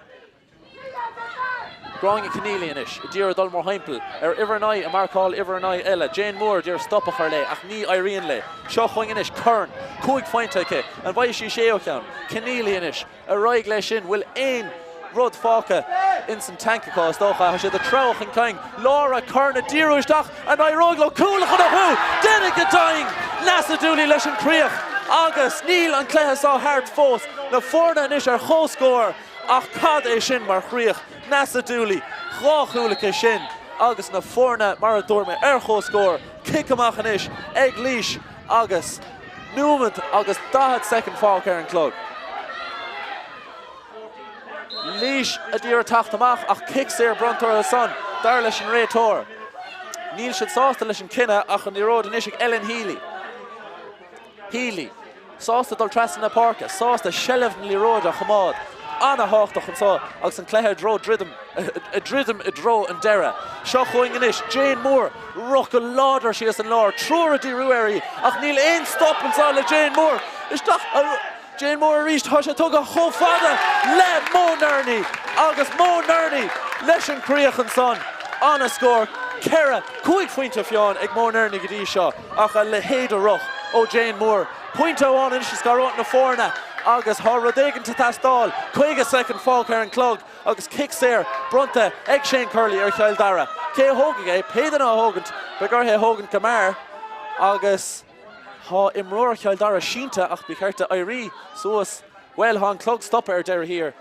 Growing a Kenneally inis, dír dul mór heimpel. Ivernai a marcáil Ivernai eile. Jane Moore dír stoppach ar le, ach ní Irene le. Seo chuing inis, Curran, cúig fointe aice. An bhaid sí sé ó ceann. Kenneally inis, a roig lei sin, bhfuil ein rud fáca in san tanca cás dócha. Ha sé de trách an caing. Laura Curran a dír isteach, an I roig lo cúlach an a hú. Dennig a daing, Nasa Dooley leis an críoch. Agus níl an Cluiche sá hart fós. Na fórna inis ar chóscór. Ach cad é sin mar chríoch. Nasa Dooley, chráchúlacha sin. Agus na fórna mar a dúrma ar chóscór. Kick amach inis ag Cliiche agus Newman agus 10 second fáil ar an clog. Cliiche a dír tacht amach ach kick sér brontor a son. Dar leis an réitóir. Níl siad sásta leis an cinenne ach an líród inis ag Ellen Healy. Healy. Sásta dul tresan na parca. Sásta shelf na líród a chamád. Anna háchtach an sá agus an Cluiche dro dridum I dro an dera. Seo chuing inis Jane Moore roch a láidir sí as an lár. Trúra dí ruéirí ach níl ein stop an sá le Jane Moore. Isteach Jane Moore ríist há sé tugad chomh fada le Mo Nerney agus Mo Nerney leis an críoch an son. Anna scór Cera cúig fointe fiáin ag Mo Nerney go dtí seo ach a le héad a roch ó Jane Moore. Pointe amháin in she's got na fórna agus há rodéigen to tastáil. Chuige second fáil ar an clog agus kick sér bronta ag Shane Curley ar Kildare. Cé hógad é péidir á hógant begur hé hógant gamar agus há imróir Kildare sínta ach bí chearta airí suas well há an clog stoppa ar deir hir.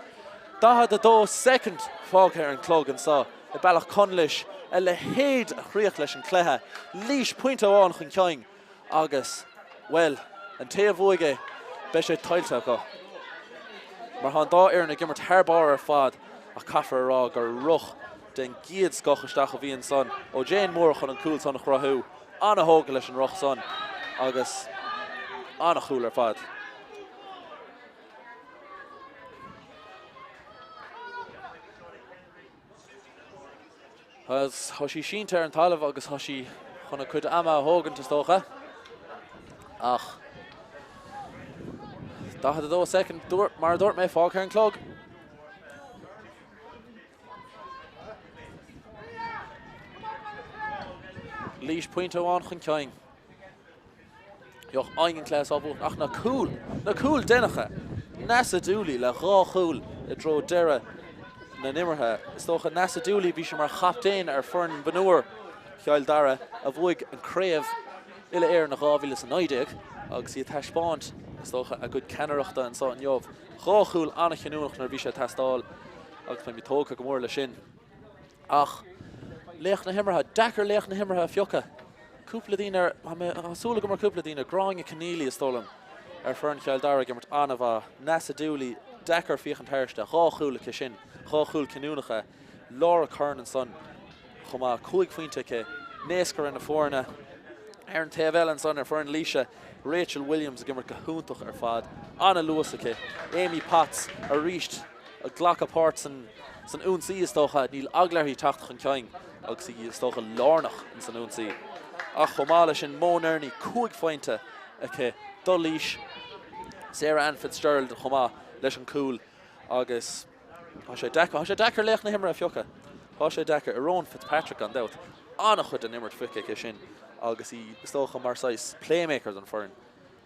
Dá the dó second fáil ar an clog an sá i Bealach Conglais a le héad a chríoch leis an Cluiche. Líis pointe amháin chun ceing agus well an taobh bhuaige be sé tailte acu. Mar há dá ar na gimmert tharbáir ar fad a caithfar rá gur ruch den giad scochaisteach a bhí an son ó Jane Moore chun an cúil son a chrathú. Anna hóga leis an roch son agus anna chúil ar fad. Has sí sínta ar an talamh agus há sí chun a cuid ama hógan tas tócha. Ach da had a second mar dúirt mé fáil ar an clog. Líis pointe amháin chun ceing. Joch eigen class ábú ach na cool denacha. Nasa Dooley le rá chúl I dro dera na nimmerthe. Is tócha Nasa Dooley bhí sé mar captain ar fern banúir Kildare a bhuaig an craobh ile air na gáhíle san 90 agus í taispáint. Is tócha a good ceannaireachta an sá an jobh. Rá chúl anna cheanúnach nar bhí sé tastáil agus fan bhí tócha go mór le sin. Ach leach na himmerthe, dachar leach na himmerthe fiocha. Cúpla dínar, súla go mar cúpla dínar, gráing a Kenneally is tólam ar fern Kildare gimmert anna bha. Nasa Dooley, dachar fiach an tairste, rá chúla sin, rá chúl ceanúnacha. Laura Curran an son, chumá cúig fointe ce, néscar in na fórna. Ar an TFL an son ar fern Líise, Rachel Williams gimmert gohúntach ar fad. Anna Lewis ce, Amy Potts a ríist, a ghlacha páirt san únsaí is tócha, níl aglarthaí tacht chun ceing, agus í is tócha lárnach in san únsaí. ach chomála sin mónarní cúig fointe ake Dooley Sarah Ann Fitzgerald chomá leis an cúl agus tá sé dechar leach na himra a fiocha. Tá sé dechar Ron Fitzpatrick an doubt annach chud an immert fiice sin agus í istócha mar sais playmakers an forin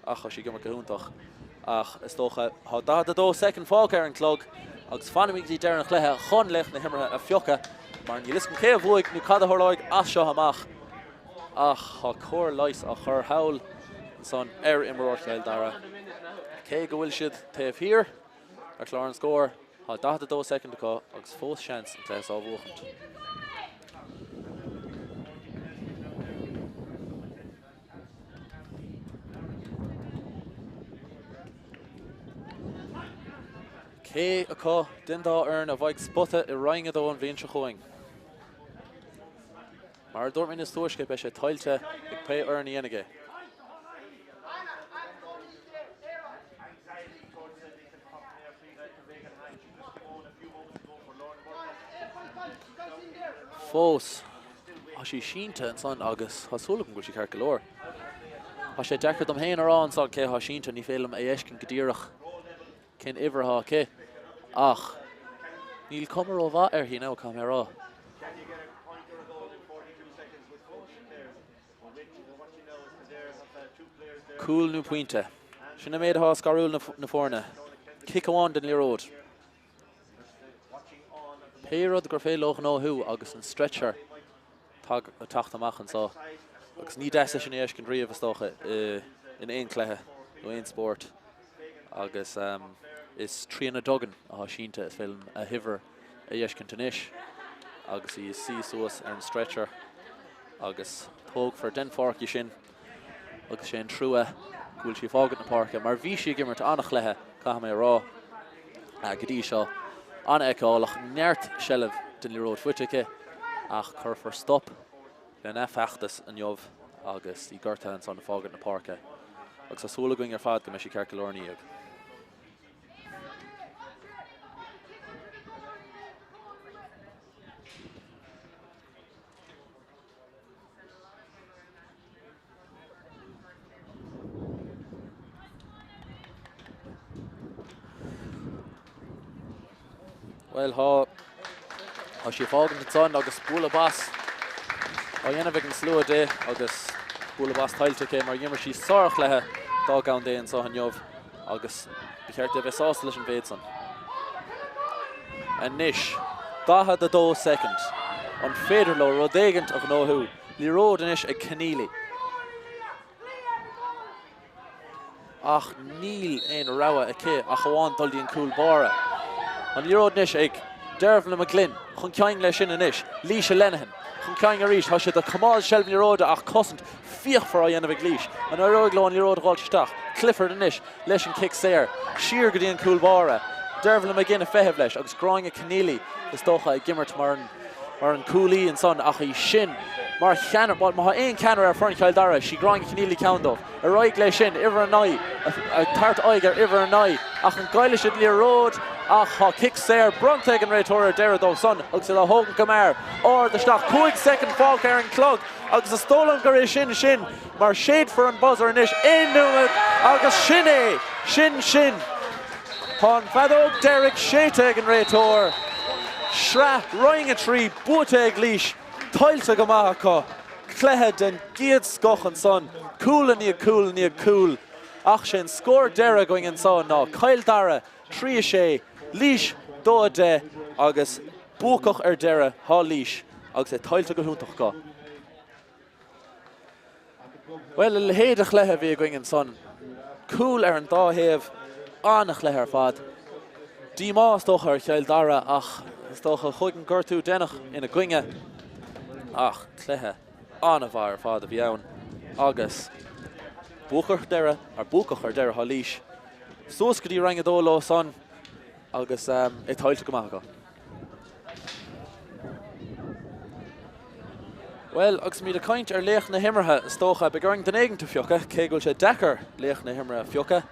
ach tá sí gimar gohúntaach ach istócha há da dó second fág ar an clog agus fanimig dí deir an chléthe chun leach na himra a fiocha mar ní liscin céh bhuaig ní cad thorláig as seo amach ach há cór leis a chur hawl son imróir Cill Dara. Cé go bhfuil siad taobh hir ar chlár an scór há 12 second acu agus fós seans an clés á bhuachant. Cé acu den dá earn a bhaig spotta I roinge dó an bhíonn se chuing. Mar dúirt is tuaisce be sé tailte ag Peil earn dhéanamh. Fós há sí sínta an son agus há Sullivan go sí ceir go leor. Há sé dechar dom héin arán san cé há sínta ní félam a dhéiscin go díreach cin ibrthá cé ach níl cumar ó bha ar hí ná cam rá. Cool nú puinte. Sinna méid há scarúil na fórne. Kick amháin den líród. Péród gur féilech nóthú agus an stretcher tacht amach an sá. Agus ní deise sin éis cin riamh istócha in éon cléthe nó éon sport. Agus is tríanna dogan a sínta is film a hiver a dhéis cin tanis. Agus í sí suas ar an stretcher. Agus tóg for den fárci sin. Agus sé an trúa gúil sí fágad na parca. Mar bhí sí gimmert annach lethe cha mé rá go dtí seo. Anna eáach neart sellh den líród fuitice ach chur for stop le feachtas an jobh agus í gurta an san fágad na parca. Agus asúla going ar fad go me sí ceir go leor níag. Well, há sí fágan an son agus búla bas á dhéanamh an slua dé agus búla bas tailte cé mar dhéimar sí sárach lethe dá gan dé an sáhan jobh agus bichéirt a bheith sásta leis an bhéad san. An níis, 12 second an féidir le rodéigent ach nóthú líród inis ag Kenneally. Ach níl éon rawa a cé ach amháin dul an cúl bara. An líród níis ag derbh le McLoughlin chun ceang leis sin inis Líois Lenehan chun ceang a rís tá sé do cumáil seilbh líróda ach cosint fíoch for á dhéanamh Líois an aróig le an líród gáilteach Clifford inis leis an kick séir siar go dtí an cúl bara derbh le McGinn a feitheamh leis agus gráing a Kenneally is dócha ag gimmert mar an cúlaí an son ach í sin mar cheanar má éon ceanar ar foirn Cill Dara sí gráing a Kenneally ceanndómh a roiig leis sin iver an nai a tart aig ar iver an nai ach an gaiile siad líród ach há kick séir bronte an réitóir deire dó son agus le hógan go mar or de stach 2 second fág ar an clog agus a stólan gur é sin mar séad for an buzzer inis inúid agus sin é sin há an fadóg Derek séite an réitóir Sra roing a trí búte ag Líois tailte go maith acu cléthe den giad scoch an son cool ach sin scór deire going an son ná Cill Dara 3 Líois 2 agus búcach ar deire há Líois agus é tailte go húntaach go. Well, le héadach lethe bhí going an son cool ar an dáhéamh annach lethe ar fad. Dí más dócha ar Cill Dara ach is dócha chuig an gurtú denach ina gcuinge ach cléthe anna bhar ar fad a bhí ann agus búcach deire ar búcach ar deire há Líois. Suas go dtí roinge dó lá son agus é tailte go maith acu. Well, agus míad a caint ar léach na himmarthe is tócha begaring den éigeanta fiocha cé gúil sé dechar léach na himmarthe fiocha.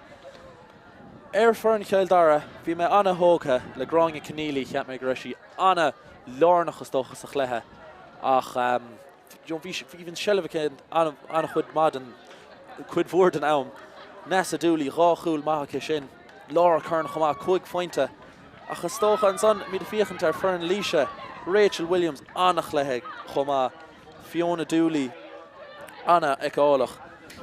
Ar foirn Cill Dara bhí mé anna hóga le gráing a Kenneally cheap mé go raibh sí anna lárnach is tócha sa chléthe ach even Shelvican an chud madan chud vordan am Nasa Dooley Rachul Mahake Shin Laura Curran Chama Coig Fointe achas tócha an son mí de fiochan tar Fern Líse Rachel Williams annach lethe Chama Fiona Dooley Anna Ecolach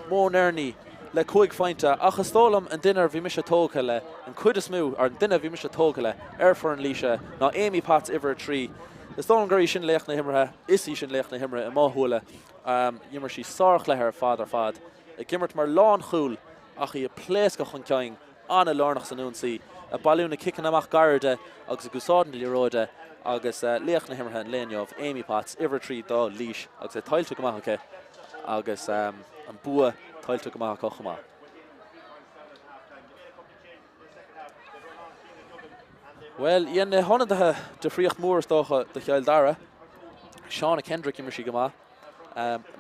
Mo Nerni le Coig Fointe achas tólam an dinner bhí mis tóca le an cuid smú ar an dinner bhí mis tóca le Fern Líse ná Amy Potts iver trí is tólam gurí sin leach na himrethe isí sin leach na himre I máthúla Yimmer sí sarch le her fad Gimmert mar lán chúl ach í a pléasca chun ceing anna lárnach san únsaí a balúna kickan amach garde agus a gusádan líróide agus leach na himmerthe an léneomh Amy Potts iver trí dá líis agus a tailte gomachacha agus an bua tailte gomacha chomá. Well, yen honnadathe de friocht mór stocha de Cill Dara Seánna Kendrick immer sí gomá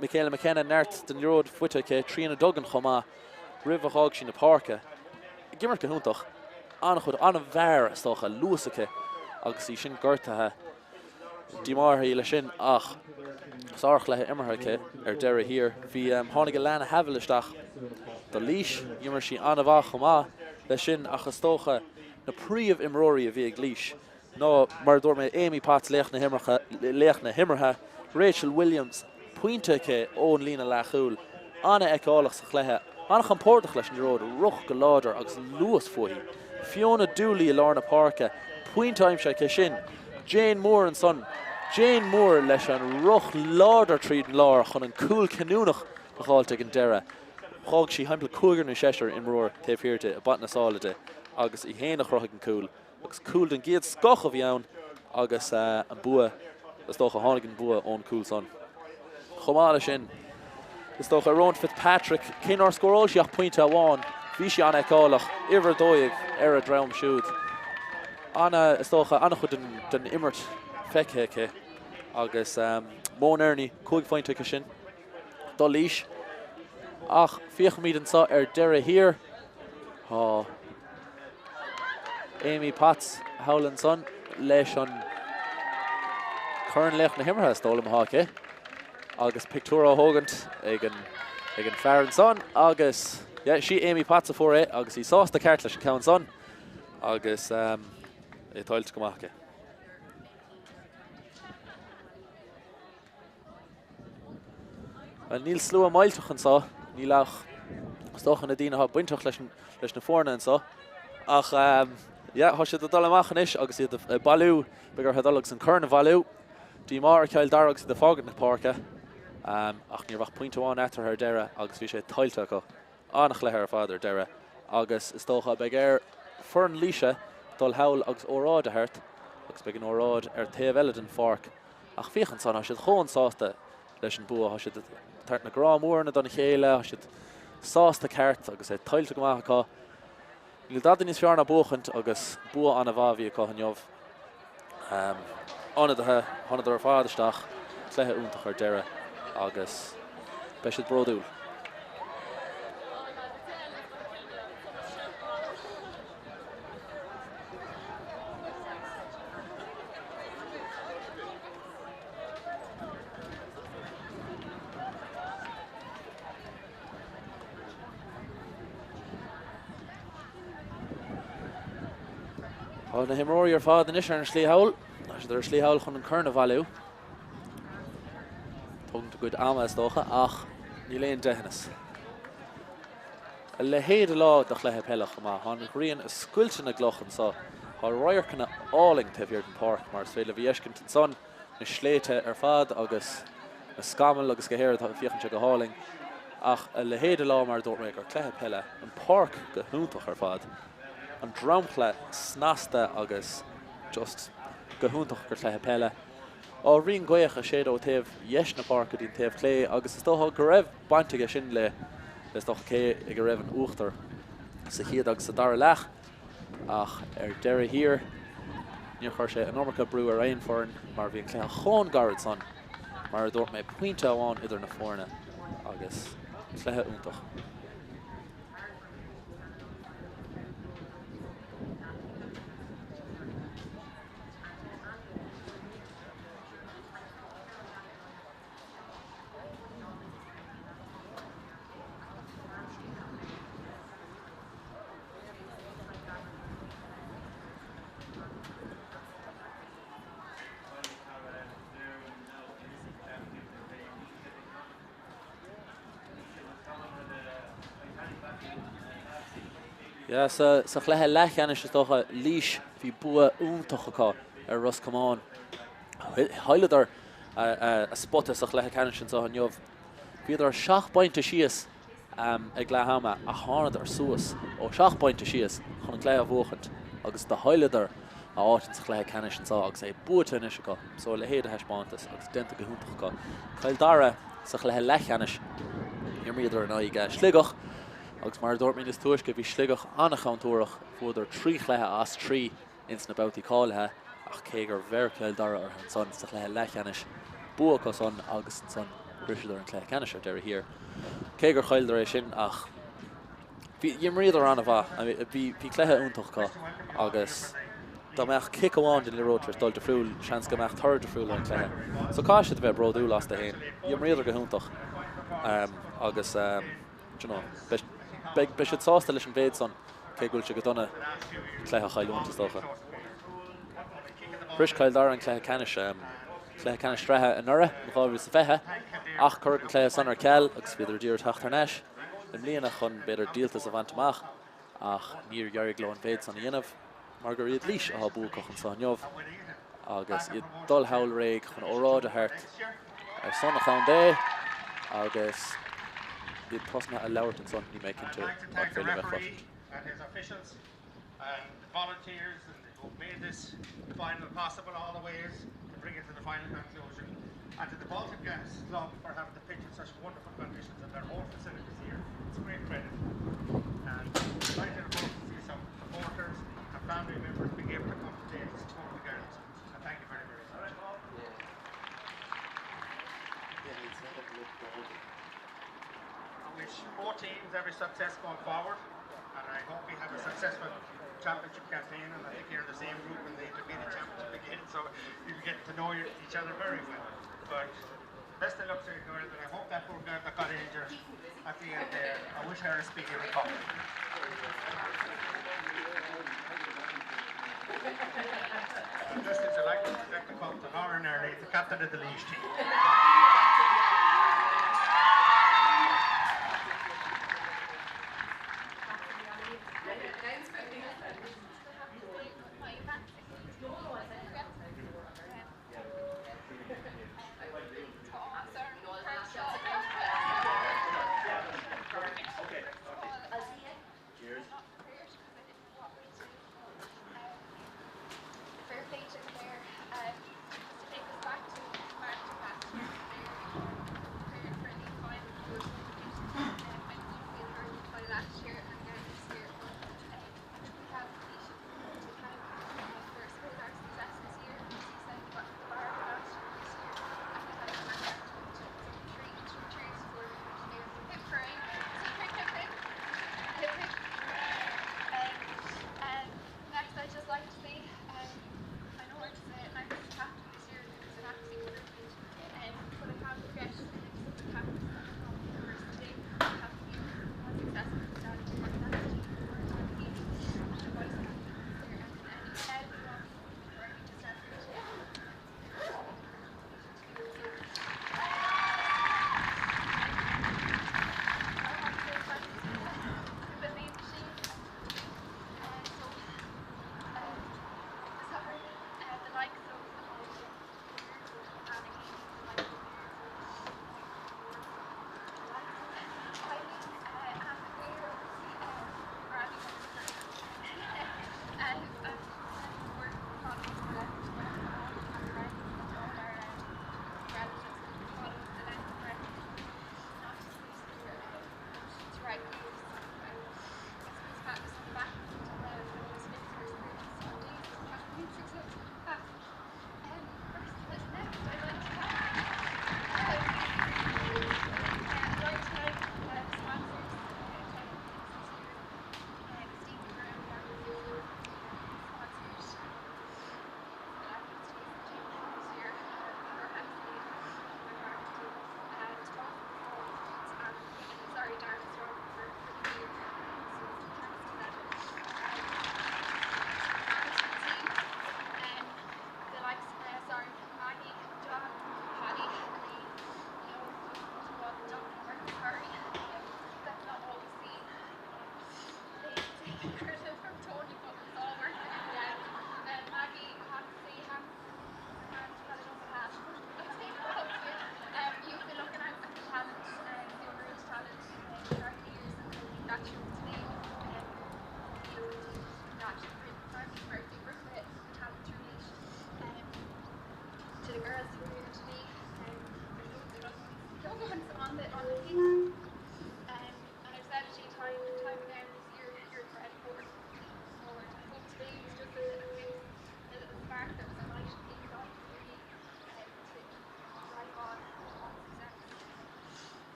Michaela McKenna nert den road fuite ke Trína Duggan chomá River Hog sin na parke. Gimmert go húntaach an chud an bhar stocha luasacha agus í sin gortathe Dímar le sin ach sarch le immerthe deire hir hí tháinig lena hevelisteach do líis immer sí an bhach chomá le sin achas stocha na príomh imróí a bhí ag líis ná mar dúir mé Amy Potts leach na himmerthe Rachel Williams puinte ke ón lína lechúil anna eicálach sa chléthe anna champórtach leis an ród ruch go láidir agus luas fuaí Fiona Dooley a lárna parke puintáim se ke sin Jane Moore an son Jane Moore leis an ruch láidir tríd an lár chun an cool canúnach a cháilte an deire chog sí haimpla cúigar na séir im roir taobhhirirte a bat na sálaide agus I héanach roch an cool agus cool den géad scoch a bhí ann agus an bua is toch a tháinig an bua ón cool son Chomála sin is toch a Rowan Fitzpatrick cin or scóráil seach pointe amháin bhí sé anna eicálach iver dóigh ar a dram siúd anna is toch anna chud den immert feice agus Mo Nerni cúig pointe sin dá líis ach fioch míad an sa ar deire hir Amy Potts howlan son leis an Curran leach na himmerthe stólam háce agus pictúra hógant ag an fearan son agus sí Amy Potts a fór agus í sásta ceart leis an count son agus é táilte gomacha. Níl slú a mailteach an sa ní leach stochan na dtíine buintach leis na fórna an sa ach há sé dal amachchan is agus iad a balú begur hedalagus an Curran a balú Dímar Cill Dara agus de fágad na parke ach níor bhach pointeháin etar ar deire agus bhí sé tailte go annach le ar fáidir deire agus is tócha beag ar Fern Líse dul hail agus óráid a hairt agus beag an óráid ar taobh eile den farc ach fiochan san siad chun sásta leis an bua siad tart na grámór na donna chéile siad sásta ceart agus é tailte gomacha Níl dadan níos fearna bóchant agus bua anna bhahí a caihanneomh Ionad ar fádisteach cléthe úntach ar deire agus beisiad brodúil. Na himróí ar fád in is ar an slíhail ar slíhail chun an Curran a bhú tugn go ama is dócha ach ní léon dehannas. Le héad a lá do chléthe Peilach má tháinig rion a scuilte na glochan sa Tá roiarcanna áling taobhhirir an parc mar féile bhí eiscint an son na sléite ar fad agus na scamal agus go héir fiochan se go háling ach le héad a lá mar dúirt mé gur cléthe Peile an parc go húntaach ar fad an dramchla snasta agus just go húntaach gur cléthe Peile á rion goich a séad ó taobh dheis na parc a dín taobh clé agus is tócha go raibh bainteige sin le is doch cé ag go raibh an uachtar sa chiad agus sa dara leach ach ar deire hir níor chuir sé an ormacha brú ar aon foran mar bhíon cléthe chun garad san mar dúirt mé puinte amháin idir na fórna agus cléthe úntach. Ja, sa chléthe leithcheannis is dócha líis bhí bua úntacha Ross Cumán. Heiledar a spotta sa chléthe ceannis an sa neomh. Bhíidir 7 pointe síos ag Leahama a tháinig ar suas ó 7 pointe síos chun an clé a bhuachant agus de heiledar a áitin sa chléthe ceannis an sa agus é buata in isise so le héad a heispántas agus denta go húntacha. Cill Dara sa chléthe leithcheannis Iarmíidir an aige sligach agus mar dúirt is tuaisce bhí sligach anna chaúach fuidir 3 chléthe as 3 ins na bouty cáilethe ach cé gur bhar Cill Dara ar an son sa chléthe leithcheannis buachas son agus an son Brisidir an cléthe ceannis ar deir hir. Cé gur Cill Dara sin ach Iarmíidir an a bha bhí cléthe úntacha agus Tá meach kick amháin in le rótar dul de friúil seans go meach third de friúil an cléthe. So caiisiid bheith broadú las de hain. Iarmíidir go húntaach agus be siad sásta leis an bhéad son cé gúil se go donna cléthe chailúntas dócha. Chris Cill Dara an cléthe ceannis strethe an nura an chábhí sa bheitthe ach chuir an cléthe san ar ceall agus beidir dír Tráchtaireacht in mbliana chun beidir díaltas a bhaintach ach níor ghearrig le an bhéad san dhéanamh mar gur iad líis a búcach an sa neomh agus iad dul hail réig chun óráid a thart ar son a chán dé agus iad tosna a leabhart an son ní méid cinnte mar féile bheith and his officials and the volunteers who made this final possible all the ways to bring it to the final conclusion, and to the Baltic Gas Club for having the pitch in such wonderful conditions and their whole facilities here. It's a great credit. And delighted to see some supporters and family members being able to come today to support the girls. And thank you very, very much. I wish both teams every success going forward, and I hope we have a successful championship campaign, and I think you're in the same group when the intermediate championship again, so you get to know each other very well. But best of luck to your girl, and I hope that poor girl that got injured at the end there, I wish her a speedy recovery. Just as I like to present the cup to Lauren Early, the captain of the Laois team.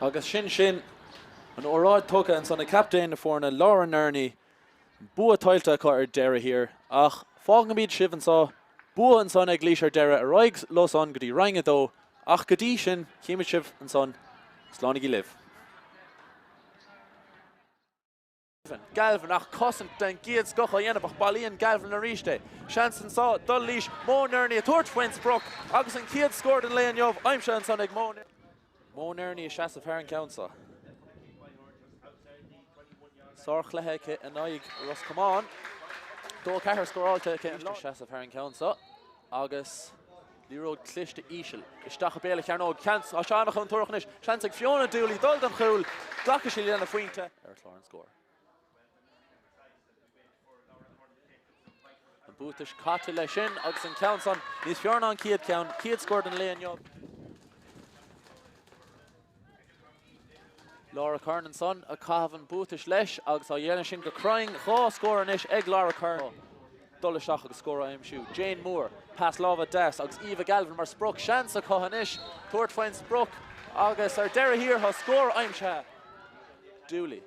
Agus sin an óráid tucha an sanna captain na fórna Laura Nerney bua toilta chuir Dara here ach fágan bíd sibh an sá bua an son ag lísir Dara a roigs los on go dtí roinge dó ach go dtí sin cíime sibh an son slánig í liv. Galvan ach cosint den giad scocha dhéanamh ach bailíon Galvan a ríiste. Seans an sá dul lís Mó Nerney a tuairt foins broch agus an ciad scored an léon jobh aimse an son ag Mó Nerney a seasamh ar an countsa. Sorch lethe an aig Ross Cumán. Dó cethir scoráilte an seasamh ar an countsa agus Líród Cluiche Ceannais Isteach a Bealach ar nóg chans a seánach an tuachnis chans ag Fiona Dooley dul den chúl glacha sí léana faointe ar chlár score. An bútais caite lei sin agus an count son níos Fiona an ciad scored an léon job. Laura Curran son a cavan bútais leis agus a dhéanana sin go crying chá score inis ag Laura Curran. Dul isteach agus score aimsiú. Jane Moore pass Lava Des agus Eva Galvin mar spruch seans a cohan ish tuairt faoin spruch agus ar Dara here ha score aimse. Dooley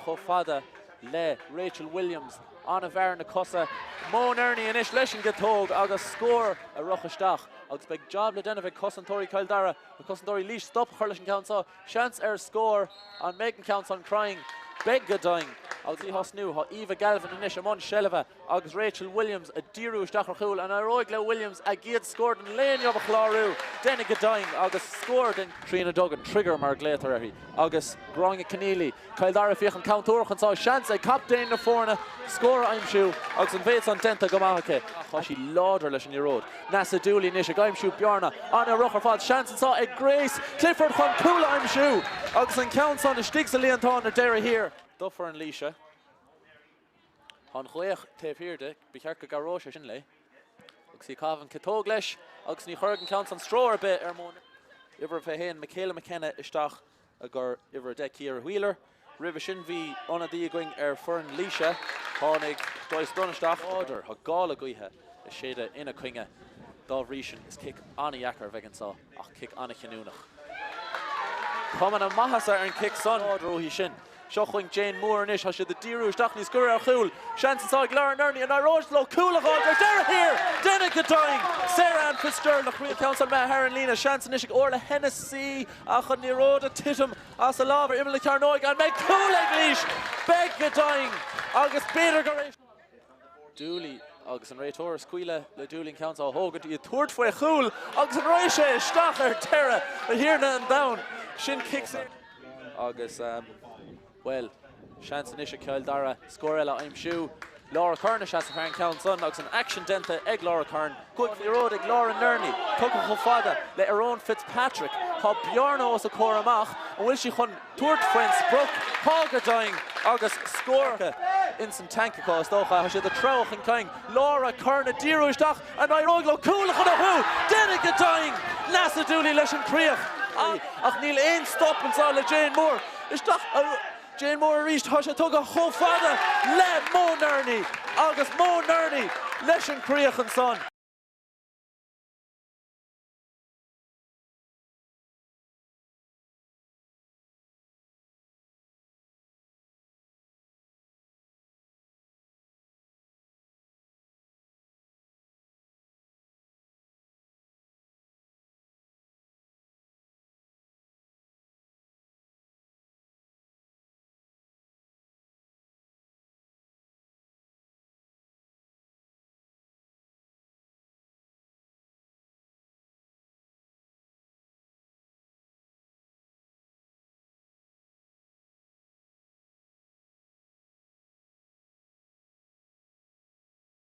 cho fada le Rachel Williams an a bhar na cosa Mó Nerney inis leis an getóg agus score a rochasteach agus beag job le denna bheith cosantóirí Kildare a cosantóirí lís stop chuir leis an countsa seans ar score an Megan counts on crying beg go dying agus í hosnú ha Eva Galvin inis amon Shelva agus Rachel Williams a díru isteach ar chúl an a roig le Williams a giad scored an léon job a chlárú denna go dying agus scored in Trina Duggan trigger mar glétar ar hi agus growing a Kenneally Kildare fich an countúach an sá seans ag captain na fórna score aimsiú agus an bhéad an denta go maithacha chá sí láidir leis an ród Nasa Dooley inis ag aimsiú bearna an a ruchar fád seans an sá ag Grace Clifford chun cúla aimsiú agus an count son a stig sa líontán ar Dara here Duffer an líise an chléach taobh hirde bíchear go garóise sin le agus í cavan catóg leis agus ní chuir an count an stróir bit ar món iver fé héin Michaela McKenna isteach a gur iver de Ciara Wheeler River sin bhí anadí going ar fern líise tháinig dois donisteach áidir ha gála gaithe is séide ina cuinge dá rísin is kick anna jacar bheith an sá ach kick anna chinúnach. Coman a mahasa ar an kick son áidir hí sin Shoching Jane Moore inis ha siad the díru isteach níos gura ar chúl seans an sá Laura Nerney and aróis lo cúla gáil Dara here denna go dying Sarah Ann Fitzgerald nach riil count on Mhantáin Lína seans inis ag orla Hennessy a chun ní ród a titim as a lábhar imla Carnoig an meg cúla ag líis beg go dying agus beidir go rééis Dooley agus an réitóir scuile le Dooley count á hógad í tuairt foioi chúl agus an réise isteach ar Tara a hiarna an down sin kicks in agus well, chance inis a Kildare score eile aimsiú Laura Curran a seasamh ar an count son agus an action denta ag Laura Curran good ród ag Laura Nerney tugadh chomh fada le Aaron Fitzpatrick tá bearna os a Cormac an bhfuil si chun tuairt foin spruch tá go dying agus score in san tankachá dócha ha siad a troch an caing Laura Curran a díru isteach an airóg lo cúla chun a hu denna go dying Nasa Dooley leis an críoch ach níl éon stop an sá le Jane Moore isteach Jane Moore reached Husha Tuga Hofada, Le Mó Nerney, August Mó Nerney, Leis an Críoch an son.